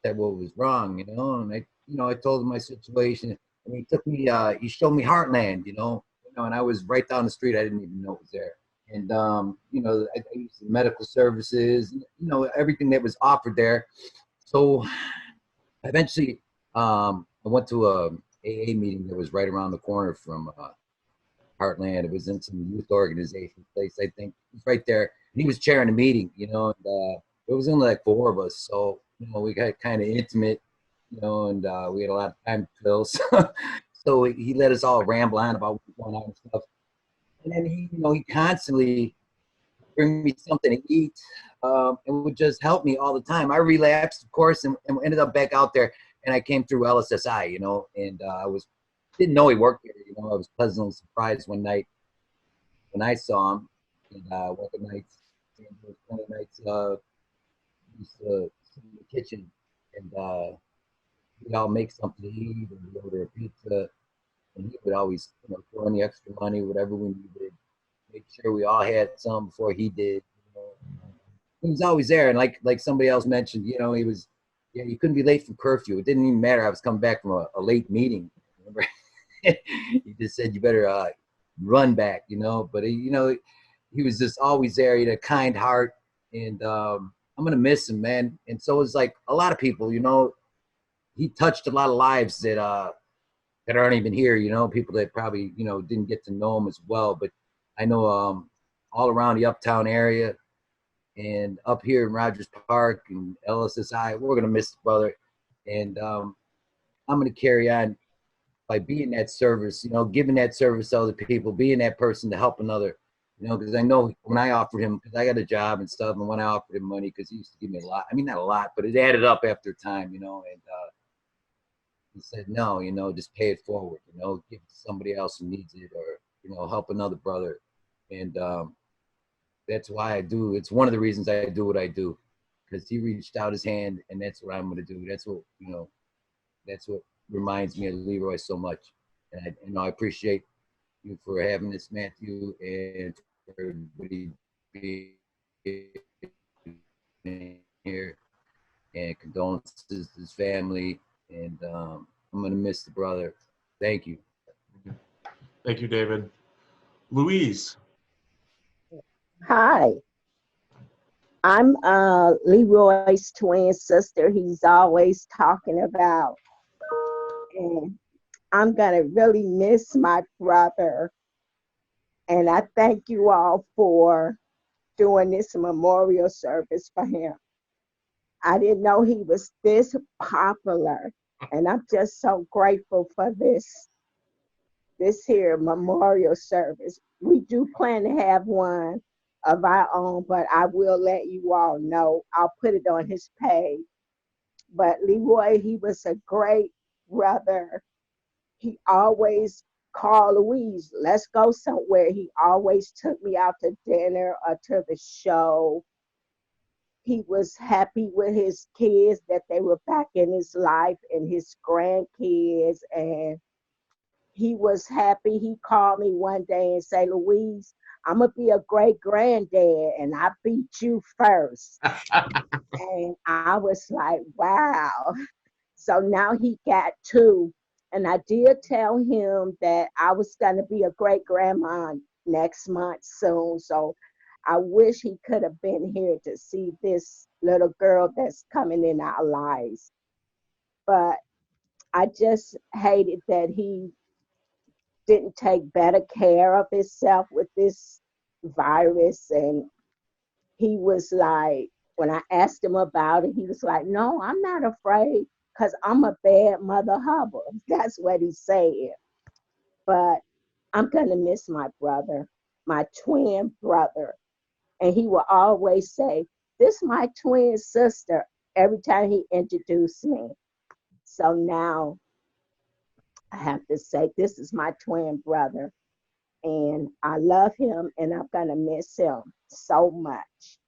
said what was wrong, you know, and I told him my situation, and he took me, he showed me Heartland, you know, and I was right down the street. I didn't even know it was there. And, you know, I used the medical services, you know, everything that was offered there. So eventually I went to a AA meeting that was right around the corner from Heartland. It was in some youth organization place, I think. It was right there. And he was chairing the meeting, you know, and it was only like 4 of us. So, you know, we got kind of intimate, you know, and we had a lot of time to fill. So he let us all ramble on about what's going on and stuff. And then he, you know, he constantly bring me something to eat, and would just help me all the time. I relapsed, of course, and ended up back out there. And I came through LSSI, you know, and didn't know he worked there. You know, I was pleasantly surprised one night when I saw him. And one of the nights, he used to sit in the kitchen, and we'd all make something to eat, and we'd order a pizza, and he would always, you know, throw in the extra money, whatever we needed, make sure we all had some before he did. You know, he was always there, and like somebody else mentioned, you know, he was, yeah, you couldn't be late from curfew. It didn't even matter. I was coming back from a late meeting. Remember, he just said you better run back, you know. But you know, he was just always there. He had a kind heart, and I'm gonna miss him, man. And so it's like a lot of people, you know, he touched a lot of lives that aren't even here, you know, people that probably, you know, didn't get to know him as well. But I know all around the Uptown area and up here in Rogers Park and LSSI, we're gonna miss the brother. And I'm gonna carry on by being that service, you know, giving that service to other people, being that person to help another, you know, because I know when I offered him, because I got a job and stuff, and when I offered him money, because he used to give me a lot, I mean, not a lot, but it added up after time, you know, and he said, no, you know, just pay it forward, you know, give it to somebody else who needs it, or, you know, help another brother. And that's why I do. It's one of the reasons I do what I do, because he reached out his hand, and that's what I'm going to do. That's what, you know, that's what reminds me of Leroy so much. And I appreciate you for having this, Matthew, and for everybody being here, and condolences to his family. And I'm gonna miss the brother. Thank you. Thank you, David. Louise. Hi, I'm Leroy's twin sister. He's always talking about, and I'm gonna really miss my brother. And I thank you all for doing this memorial service for him. I didn't know he was this popular, and I'm just so grateful for this here memorial service. We do plan to have one of our own, but I will let you all know. I'll put it on his page. But Leroy, he was a great brother. He always called Louise, let's go somewhere. He always took me out to dinner or to the show. He was happy with his kids that they were back in his life and his grandkids, and he was happy. He called me one day and say, Louise, I'm gonna be a great granddad and I beat you first. And I was like, wow. So now he got two. And I did tell him that I was gonna be a great grandma next month soon. So I wish he could have been here to see this little girl that's coming in our lives. But I just hated that he didn't take better care of himself with this virus. And he was like, when I asked him about it, he was like, no, I'm not afraid because I'm a bad mother hubba. That's what he said. But I'm going to miss my brother, my twin brother. And he will always say, this is my twin sister every time he introduced me. So now I have to say, this is my twin brother. And I love him and I'm going to miss him so much.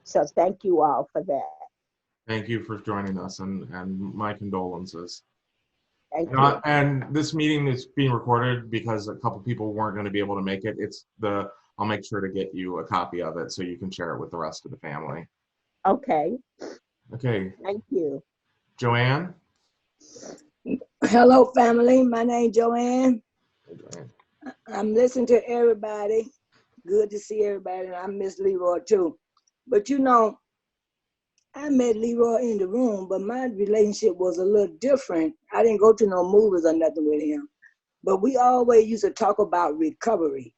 So thank you all for that. Thank you for joining us, and my condolences. Thank you. And this meeting is being recorded because a couple people weren't going to be able to make it. I'll make sure to get you a copy of it so you can share it with the rest of the family. Okay. Okay. Thank you. Joanne? Hello, family. My name is Joanne. Hey, Joanne. I'm listening to everybody. Good to see everybody. And I miss Leroy too. But you know, I met Leroy in the room, but my relationship was a little different. I didn't go to no movies or nothing with him. But we always used to talk about recovery.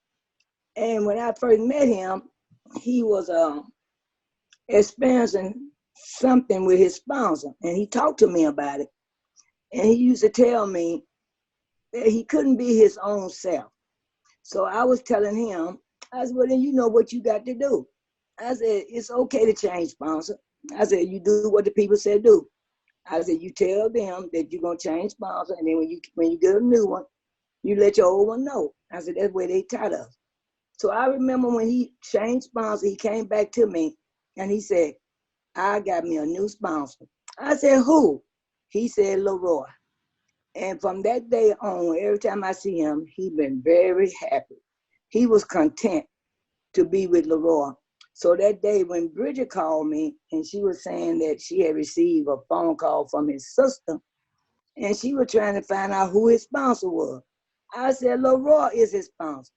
And when I first met him, he was experiencing something with his sponsor. And he talked to me about it. And he used to tell me that he couldn't be his own self. So I was telling him, I said, well, then you know what you got to do. I said, it's okay to change sponsor. I said, you do what the people said do. I said, you tell them that you're going to change sponsor, and then when you get a new one, you let your old one know. I said, that's where they taught us. So I remember when he changed sponsor, he came back to me, and he said, I got me a new sponsor. I said, who? He said, Leroy. And from that day on, every time I see him, he's been very happy. He was content to be with Leroy. So that day when Bridget called me and she was saying that she had received a phone call from his sister and she was trying to find out who his sponsor was. I said, Leroy is his sponsor.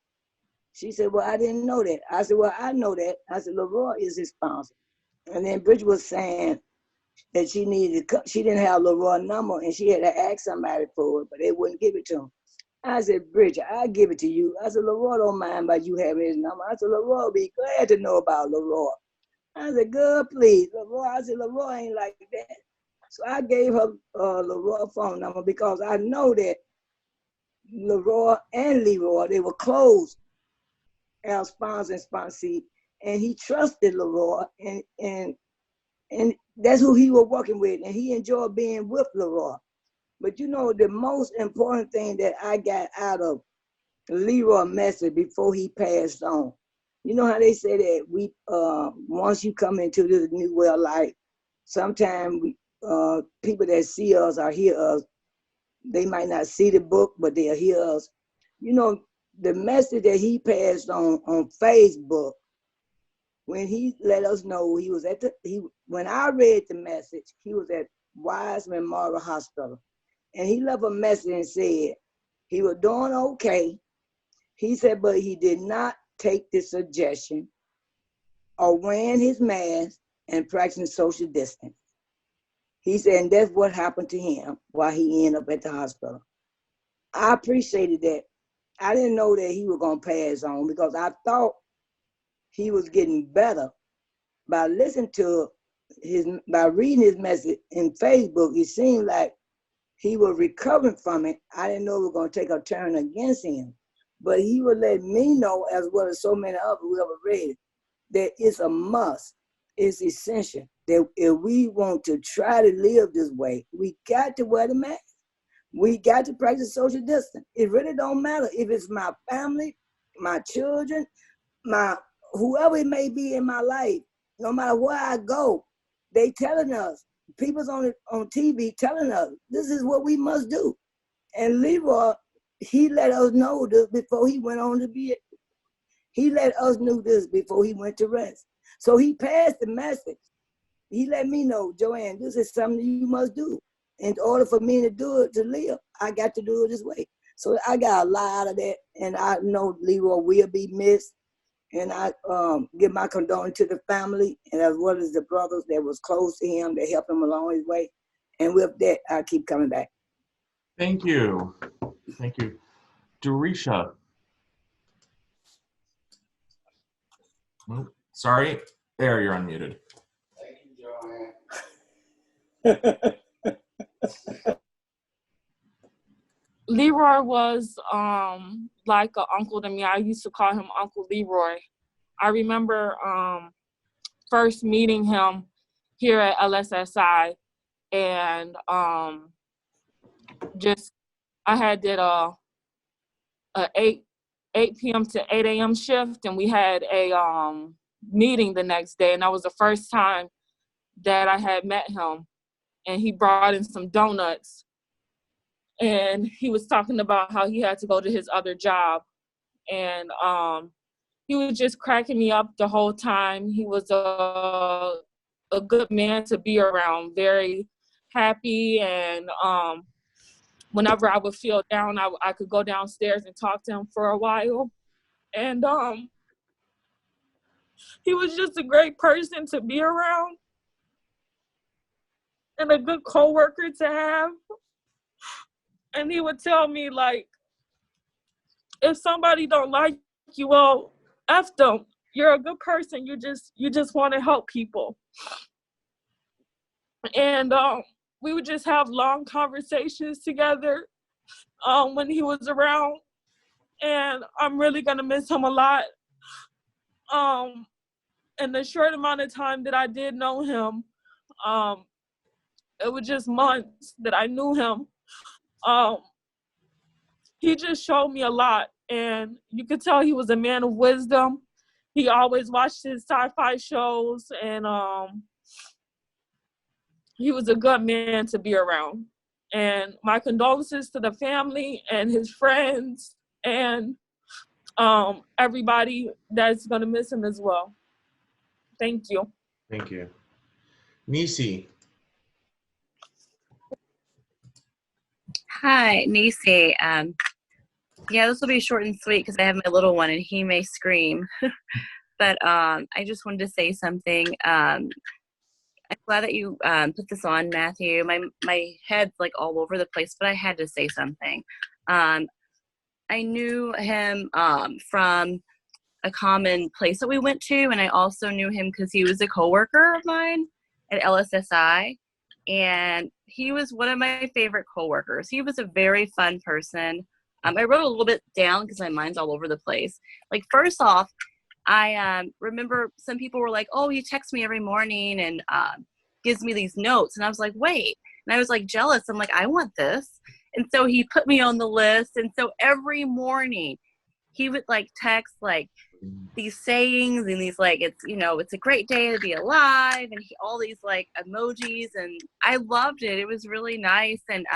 She said, well, I didn't know that. I said, well, I know that. I said, Leroy is his sponsor. And then Bridget was saying that she didn't have Leroy's number and she had to ask somebody for it, but they wouldn't give it to him. I said, Bridget, I'll give it to you. I said, Leroy don't mind about you having his number. I said, Leroy will be glad to know about Leroy. I said, good, please. Leroy, I said, Leroy ain't like that. So I gave her Leroy's phone number because I know that Leroy and Leroy, they were close as sponsor and sponsee, and he trusted Leroy, and that's who he was working with, and he enjoyed being with Leroy. But you know, the most important thing that I got out of Leroy's message before he passed on, you know how they say that we once you come into this new way of life, sometimes people that see us or hear us, they might not see the book, but they'll hear us. You know, the message that he passed on Facebook, when he let us know he was at when I read the message, he was at Wise Memorial Hospital. And he left a message and said he was doing okay. He said, but he did not take the suggestion of wearing his mask and practicing social distance. He said, and that's what happened to him while he ended up at the hospital. I appreciated that. I didn't know that he was going to pass on because I thought he was getting better. By listening to by reading his message in Facebook, it seemed like he was recovering from it. I didn't know it was going to take a turn against him. But he would let me know, as well as so many others who ever read it, that it's a must, it's essential, that if we want to try to live this way, we got to wear the mask. We got to practice social distance. It really don't matter if it's my family, my children, my whoever it may be in my life. No matter where I go, they telling us, people's on TV telling us, this is what we must do. And Leroy, he let us know this before he went on to be it. He let us know this before he went to rest. So he passed the message. He let me know, Joanne, this is something you must do. In order for me to do it, to live, I got to do it this way. So I got a lot out of that. And I know Leroy will be missed. And I give my condolence to the family and as well as the brothers that was close to him that helped him along his way. And with that, I keep coming back. Thank you. Thank you. Durisha. Oh, sorry. There, you're unmuted. Leroy was like an uncle to me. I used to call him Uncle Leroy. I remember first meeting him here at LSSI, and just I had did a 8 p.m. to 8 a.m. shift, and we had a meeting the next day, and that was the first time that I had met him. And he brought in some donuts, and he was talking about how he had to go to his other job, and he was just cracking me up the whole time. He was a good man to be around, very happy, and whenever I would feel down, I could go downstairs and talk to him for a while. And he was just a great person to be around and a good coworker to have. And he would tell me, like, if somebody don't like you, well, F them. You're a good person. You just want to help people. And we would just have long conversations together when he was around. And I'm really gonna miss him a lot. In the short amount of time that I did know him, it was just months that I knew him. He just showed me a lot, and you could tell he was a man of wisdom. He always watched his sci-fi shows, and he was a good man to be around. And my condolences to the family and his friends and everybody that's gonna miss him as well. Thank you. Thank you. Nisi. Hi, Nisi. Yeah, this will be short and sweet because I have my little one and he may scream. But I just wanted to say something. I'm glad that you put this on, Matthew. My head's like all over the place, but I had to say something. I knew him from a common place that we went to, and I also knew him because he was a coworker of mine at LSSI, and he was one of my favorite coworkers. He was a very fun person. I wrote a little bit down because my mind's all over the place. Like, first off, I remember some people were like, oh, he texts me every morning and gives me these notes. And I was like, wait. And I was like jealous. I'm like, I want this. And so he put me on the list. And so every morning he would like text like these sayings and these like, it's, you know, it's a great day to be alive. And all these like emojis. And I loved it. It was really nice. And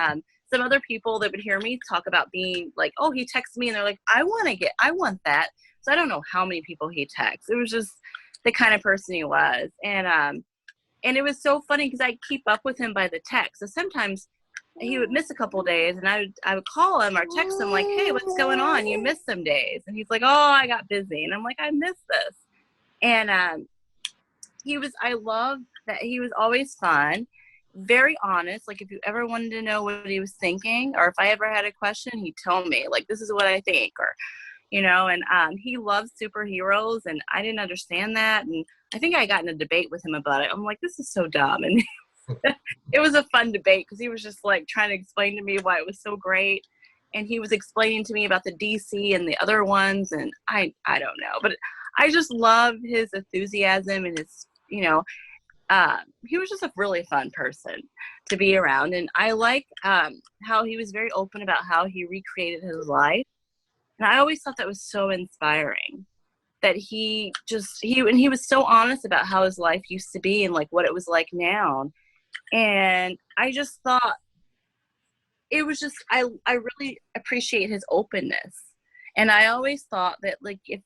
some other people that would hear me talk about being like, oh, he texts me and they're like, I want that. So I don't know how many people he texts. It was just the kind of person he was. And it was so funny because I keep up with him by the text. So sometimes he would miss a couple days and I would call him or text him like, hey, what's going on? You missed some days. And he's like, oh, I got busy. And I'm like, I missed this. And I love that he was always fun, very honest. Like if you ever wanted to know what he was thinking, or if I ever had a question, he'd tell me like, this is what I think, or, and he loves superheroes and I didn't understand that. And I think I got in a debate with him about it. I'm like, this is so dumb. And it was a fun debate because he was just like trying to explain to me why it was so great. And he was explaining to me about the DC and the other ones. And I don't know, but I just love his enthusiasm and his, he was just a really fun person to be around. And I like how he was very open about how he recreated his life. And I always thought that was so inspiring that he was so honest about how his life used to be and like what it was like now. And I just thought it was just, I really appreciate his openness. And I always thought that like, if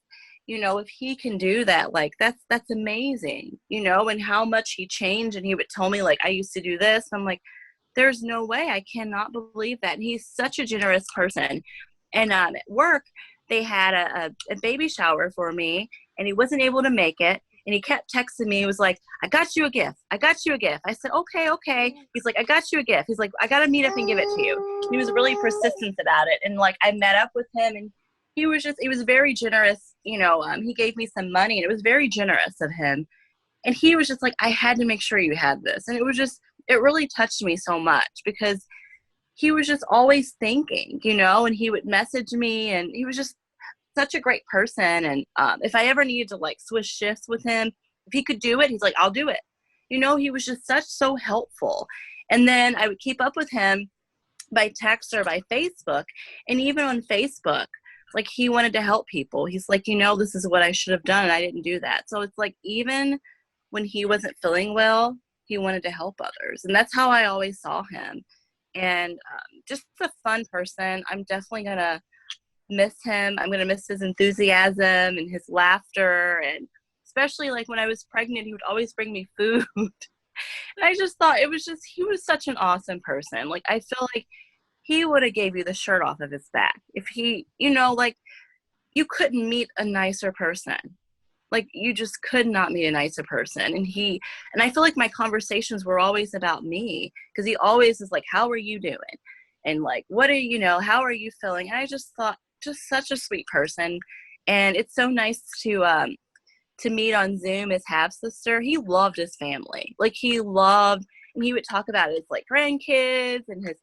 he can do that, like that's amazing, and how much he changed. And he would tell me like, I used to do this. I'm like, there's no way. I cannot believe that. And he's such a generous person. And at work, they had a baby shower for me and he wasn't able to make it. And he kept texting me. He was like, I got you a gift. I got you a gift. I said, okay. He's like, I got you a gift. He's like, I got to meet up and give it to you. And he was really persistent about it. And like, I met up with him and he was very generous. He gave me some money and it was very generous of him. And he was just like, I had to make sure you had this. And it really touched me so much because he was just always thinking, and he would message me and he was just such a great person. And if I ever needed to like switch shifts with him, if he could do it, he's like, I'll do it. He was just so helpful. And then I would keep up with him by text or by Facebook. And even on Facebook, like he wanted to help people. He's like, this is what I should have done. And I didn't do that. So it's like, even when he wasn't feeling well, he wanted to help others. And that's how I always saw him. And just a fun person. I'm definitely going to miss him. I'm going to miss his enthusiasm and his laughter. And especially like when I was pregnant, he would always bring me food. And I just thought he was such an awesome person. Like, I feel like he would have gave you the shirt off of his back. If he, like you couldn't meet a nicer person. Like you just could not meet a nicer person. And I feel like my conversations were always about me because he always is like, how are you doing? And like, what are how are you feeling? And I just thought, just such a sweet person. And it's so nice to meet on Zoom his half sister. He loved his family. Like and he would talk about his like grandkids and his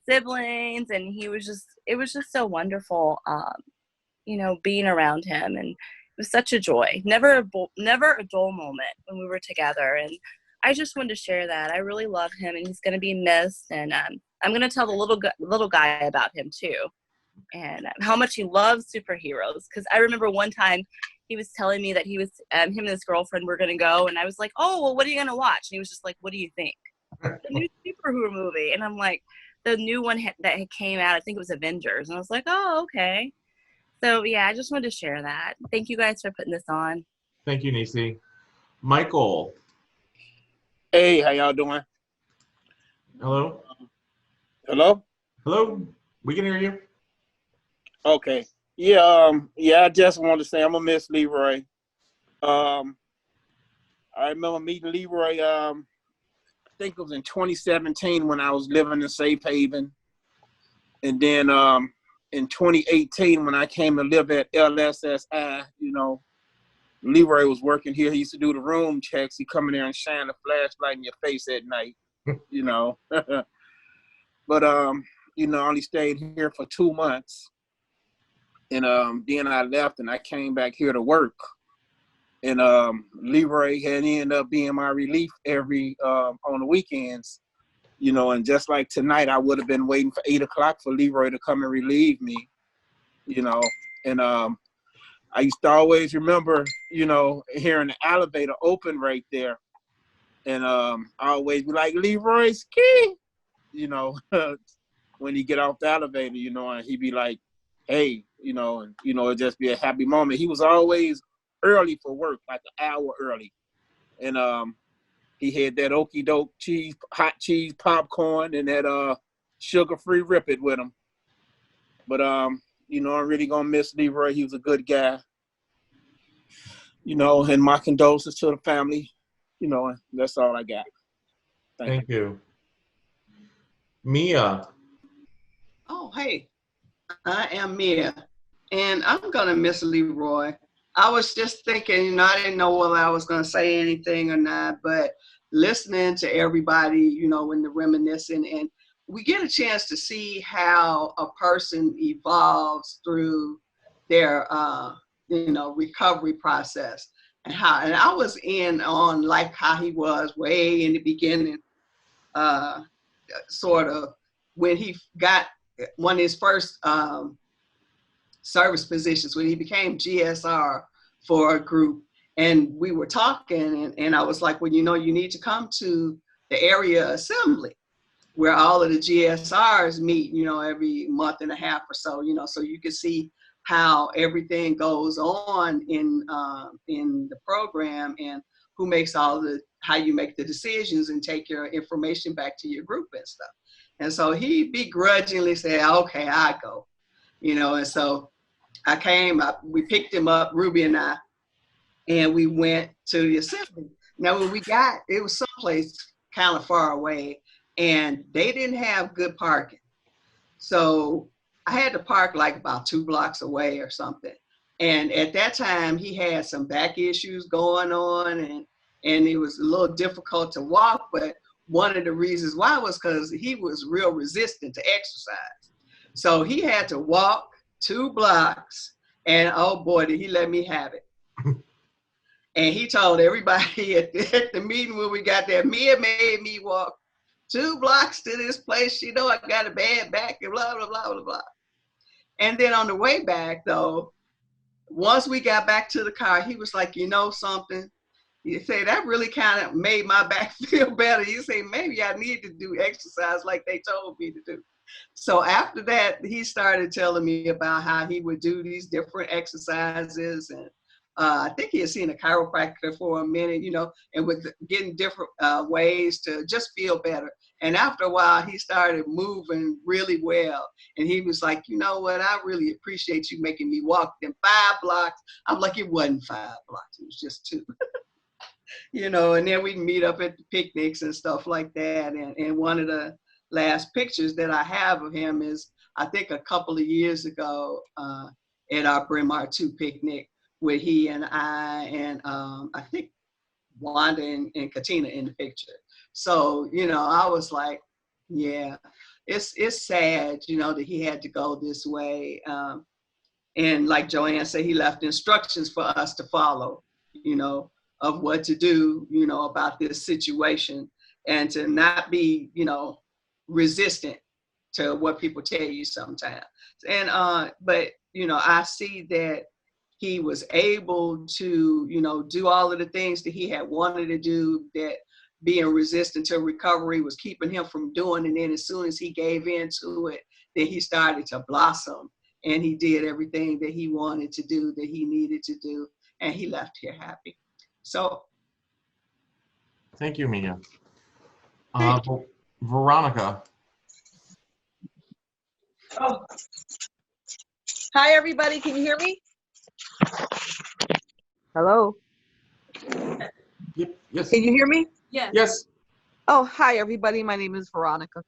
siblings. And it was just so wonderful, being around him. And it was such a joy. Never a dull moment when we were together. And I just wanted to share that. I really love him and he's going to be missed. And I'm going to tell the little guy about him too. And how much he loves superheroes. Because I remember one time he was telling me that he was, him and his girlfriend were going to go. And I was like, oh, well, what are you going to watch? And he was just like, what do you think? The new superhero movie. And I'm like, the new one that came out, I think it was Avengers. And I was like, oh, okay. So, yeah, I just wanted to share that. Thank you guys for putting this on. Thank you, Nisi. Michael. Hey, how y'all doing? Hello? Hello? Hello? We can hear you. Okay. Yeah, I just wanted to say I'm gonna miss Leroy. I remember meeting Leroy, I think it was in 2017 when I was living in Safe Haven. And then in 2018 when I came to live at LSSI, Leroy was working here. He used to do the room checks. He come in there and shine a flashlight in your face at night, But I only stayed here for 2 months. And then I left and I came back here to work. And Leroy had ended up being my relief every on the weekends, and just like tonight, I would have been waiting for 8 o'clock for Leroy to come and relieve me, and I used to always remember, hearing the elevator open right there. And I always be like, Leroy, ski, when he get off the elevator, you know, and he be like, hey, you know, and, you know, it'd just be a happy moment. He was always early for work, like an hour early. And he had that okie doke cheese, hot cheese popcorn, and that sugar-free Rip It with him. But you know, I'm really gonna miss Leroy. He was a good guy. You know, and my condolences to the family. You know, and that's all I got. Thank you. Mia. Oh, hey, I am Mia, and I'm gonna miss Leroy. I was just thinking, you know, I didn't know whether I was gonna say anything or not, but listening to everybody, you know, when they're reminiscing, and we get a chance to see how a person evolves through their, you know, recovery process, and how. And I was in on like how he was way in the beginning, sort of when he got one of his first service positions, when he became GSR for a group. And we were talking, and I was like, well, you know, you need to come to the area assembly where all of the GSRs meet, you know, every month and a half or so, you know, so you can see how everything goes on in the program, and who makes all the, how you make the decisions and take your information back to your group and stuff. And so he begrudgingly said, okay, I go, you know. And so I came up, we picked him up, Ruby and I, and we went to the assembly. Now when we got, it was someplace kind of far away, and they didn't have good parking. So I had to park like about 2 blocks away or something. And at that time he had some back issues going on, and it was a little difficult to walk, but one of the reasons why was because he was real resistant to exercise. So he had to walk 2 blocks, and oh boy, did he let me have it. And he told everybody at the meeting when we got there, Mia made me walk 2 blocks to this place. You know, I got a bad back and blah, blah, blah, blah, blah. And then on the way back though, once we got back to the car, he was like, you know something? You say that really kind of made my back feel better. You say, maybe I need to do exercise like they told me to do. So after that, he started telling me about how he would do these different exercises. And I think he had seen a chiropractor for a minute, you know, and with getting different ways to just feel better. And after a while, he started moving really well. And he was like, you know what, I really appreciate you making me walk them 5 blocks. I'm like, it wasn't 5 blocks, it was just 2. You know, and then we'd meet up at the picnics and stuff like that. And one of the last pictures that I have of him is, I think a couple of years ago at our Bryn Mawr 2 picnic, with he and I, and I think Wanda and Katina in the picture. So, you know, I was like, yeah, it's sad, you know, that he had to go this way. And like Joanne said, he left instructions for us to follow, you know, of what to do, you know, about this situation, and to not be, you know, resistant to what people tell you sometimes. And, but, you know, I see that he was able to, you know, do all of the things that he had wanted to do, that being resistant to recovery was keeping him from doing. And then as soon as he gave in to it, then he started to blossom, and he did everything that he wanted to do, that he needed to do, and he left here happy. So. Thank you, Mia. Veronica. Oh. Hi, everybody. Can you hear me? Hello? Yep. Yes. Can you hear me? Yes. Yes. Oh, hi, everybody. My name is Veronica.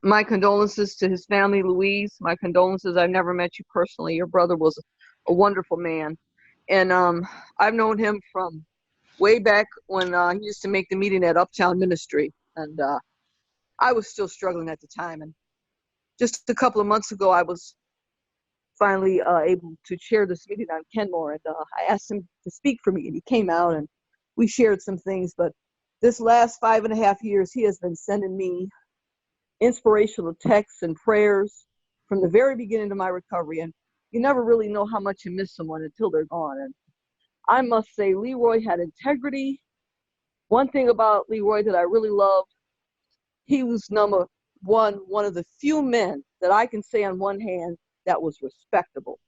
My condolences to his family, Louise. My condolences. I've never met you personally. Your brother was a wonderful man. And I've known him from way back when he used to make the meeting at Uptown Ministry. And I was still struggling at the time. And just a couple of months ago, I was finally able to chair this meeting on Kenmore. And I asked him to speak for me, and he came out and we shared some things. But this last 5.5 years, he has been sending me inspirational texts and prayers from the very beginning of my recovery. And you never really know how much you miss someone until they're gone. And I must say, Leroy had integrity. One thing about Leroy that I really loved he was one of the few men that I can say on one hand that was respectable.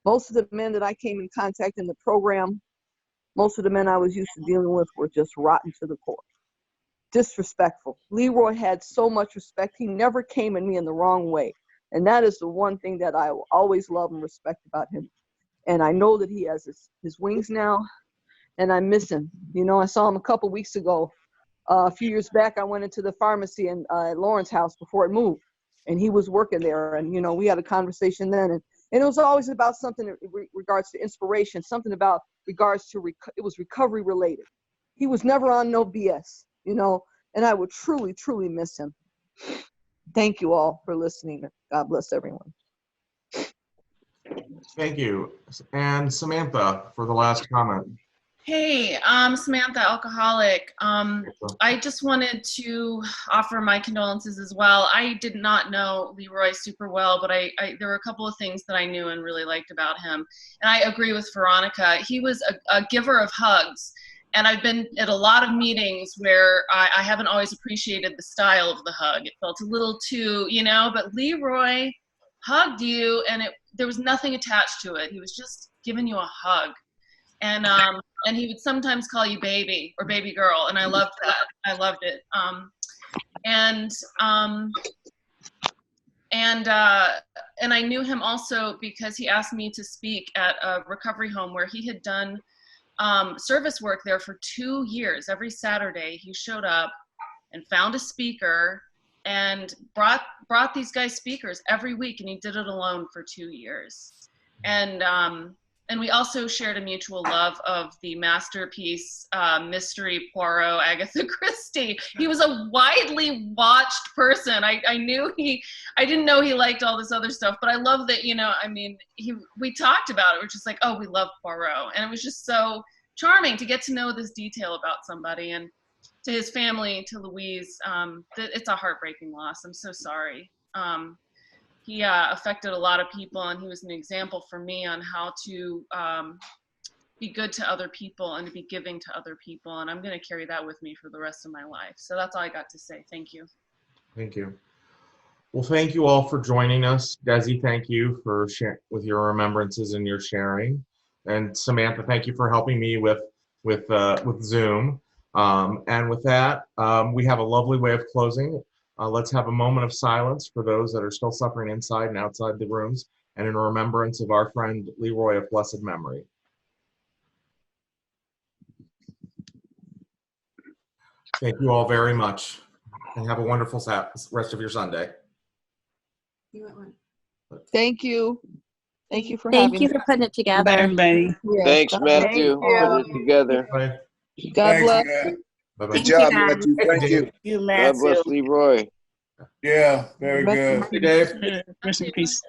Most of the men that I came in contact in the program, most of the men I was used to dealing with were just rotten to the core. Disrespectful. Leroy had so much respect. He never came at me in the wrong way. And that is the one thing that I will always love and respect about him. And I know that he has his wings now, and I miss him. You know, I saw him a couple weeks ago. A few years back, I went into the pharmacy at Lauren's house before it moved, and he was working there. And, you know, we had a conversation then. And it was always about something in regards to inspiration, something about regards to, it was recovery related. He was never on no BS, you know, and I would truly, truly miss him. Thank you all for listening. God bless everyone. Thank you. And Samantha for the last comment. Hey, Samantha, alcoholic. I just wanted to offer my condolences as well. I did not know Leroy super well, but there were a couple of things that I knew and really liked about him. And I agree with Veronica. He was a giver of hugs. And I've been at a lot of meetings where I haven't always appreciated the style of the hug. It felt a little too, you know, but Leroy hugged you and there was nothing attached to it. He was just giving you a hug. And he would sometimes call you baby or baby girl, and I loved that. I loved it. And I knew him also because he asked me to speak at a recovery home where he had done service work there for 2 years. Every Saturday, he showed up and found a speaker and brought these guys speakers every week, and he did it alone for 2 years. And we also shared a mutual love of the masterpiece mystery Poirot Agatha Christie. He was a widely watched person. I didn't know he liked all this other stuff, but I love that, you know, I mean, we talked about it. We're just like, oh, we love Poirot. And it was just so charming to get to know this detail about somebody. And to his family, to Louise, it's a heartbreaking loss. I'm so sorry. He affected a lot of people, and he was an example for me on how to be good to other people and to be giving to other people. And I'm going to carry that with me for the rest of my life. So that's all I got to say. Thank you. Thank you. Well, thank you all for joining us. Desi, thank you for sharing with your remembrances and your sharing. And Samantha, thank you for helping me with Zoom. And with that, we have a lovely way of closing. Let's have a moment of silence for those that are still suffering inside and outside the rooms, and in remembrance of our friend Leroy of blessed memory. Thank you all very much, and have a wonderful rest of your Sunday. Thank you. Thank you for Thank having you me. for putting it together. Bye, everybody. Yes, Thanks, God Matthew, bless you. putting it together. Bye. God bless. Bye-bye. Good job, Matthew. Thank you. You, God Matthew. bless Leroy. Yeah, very Rest good. Hey, Dave. Rest in peace.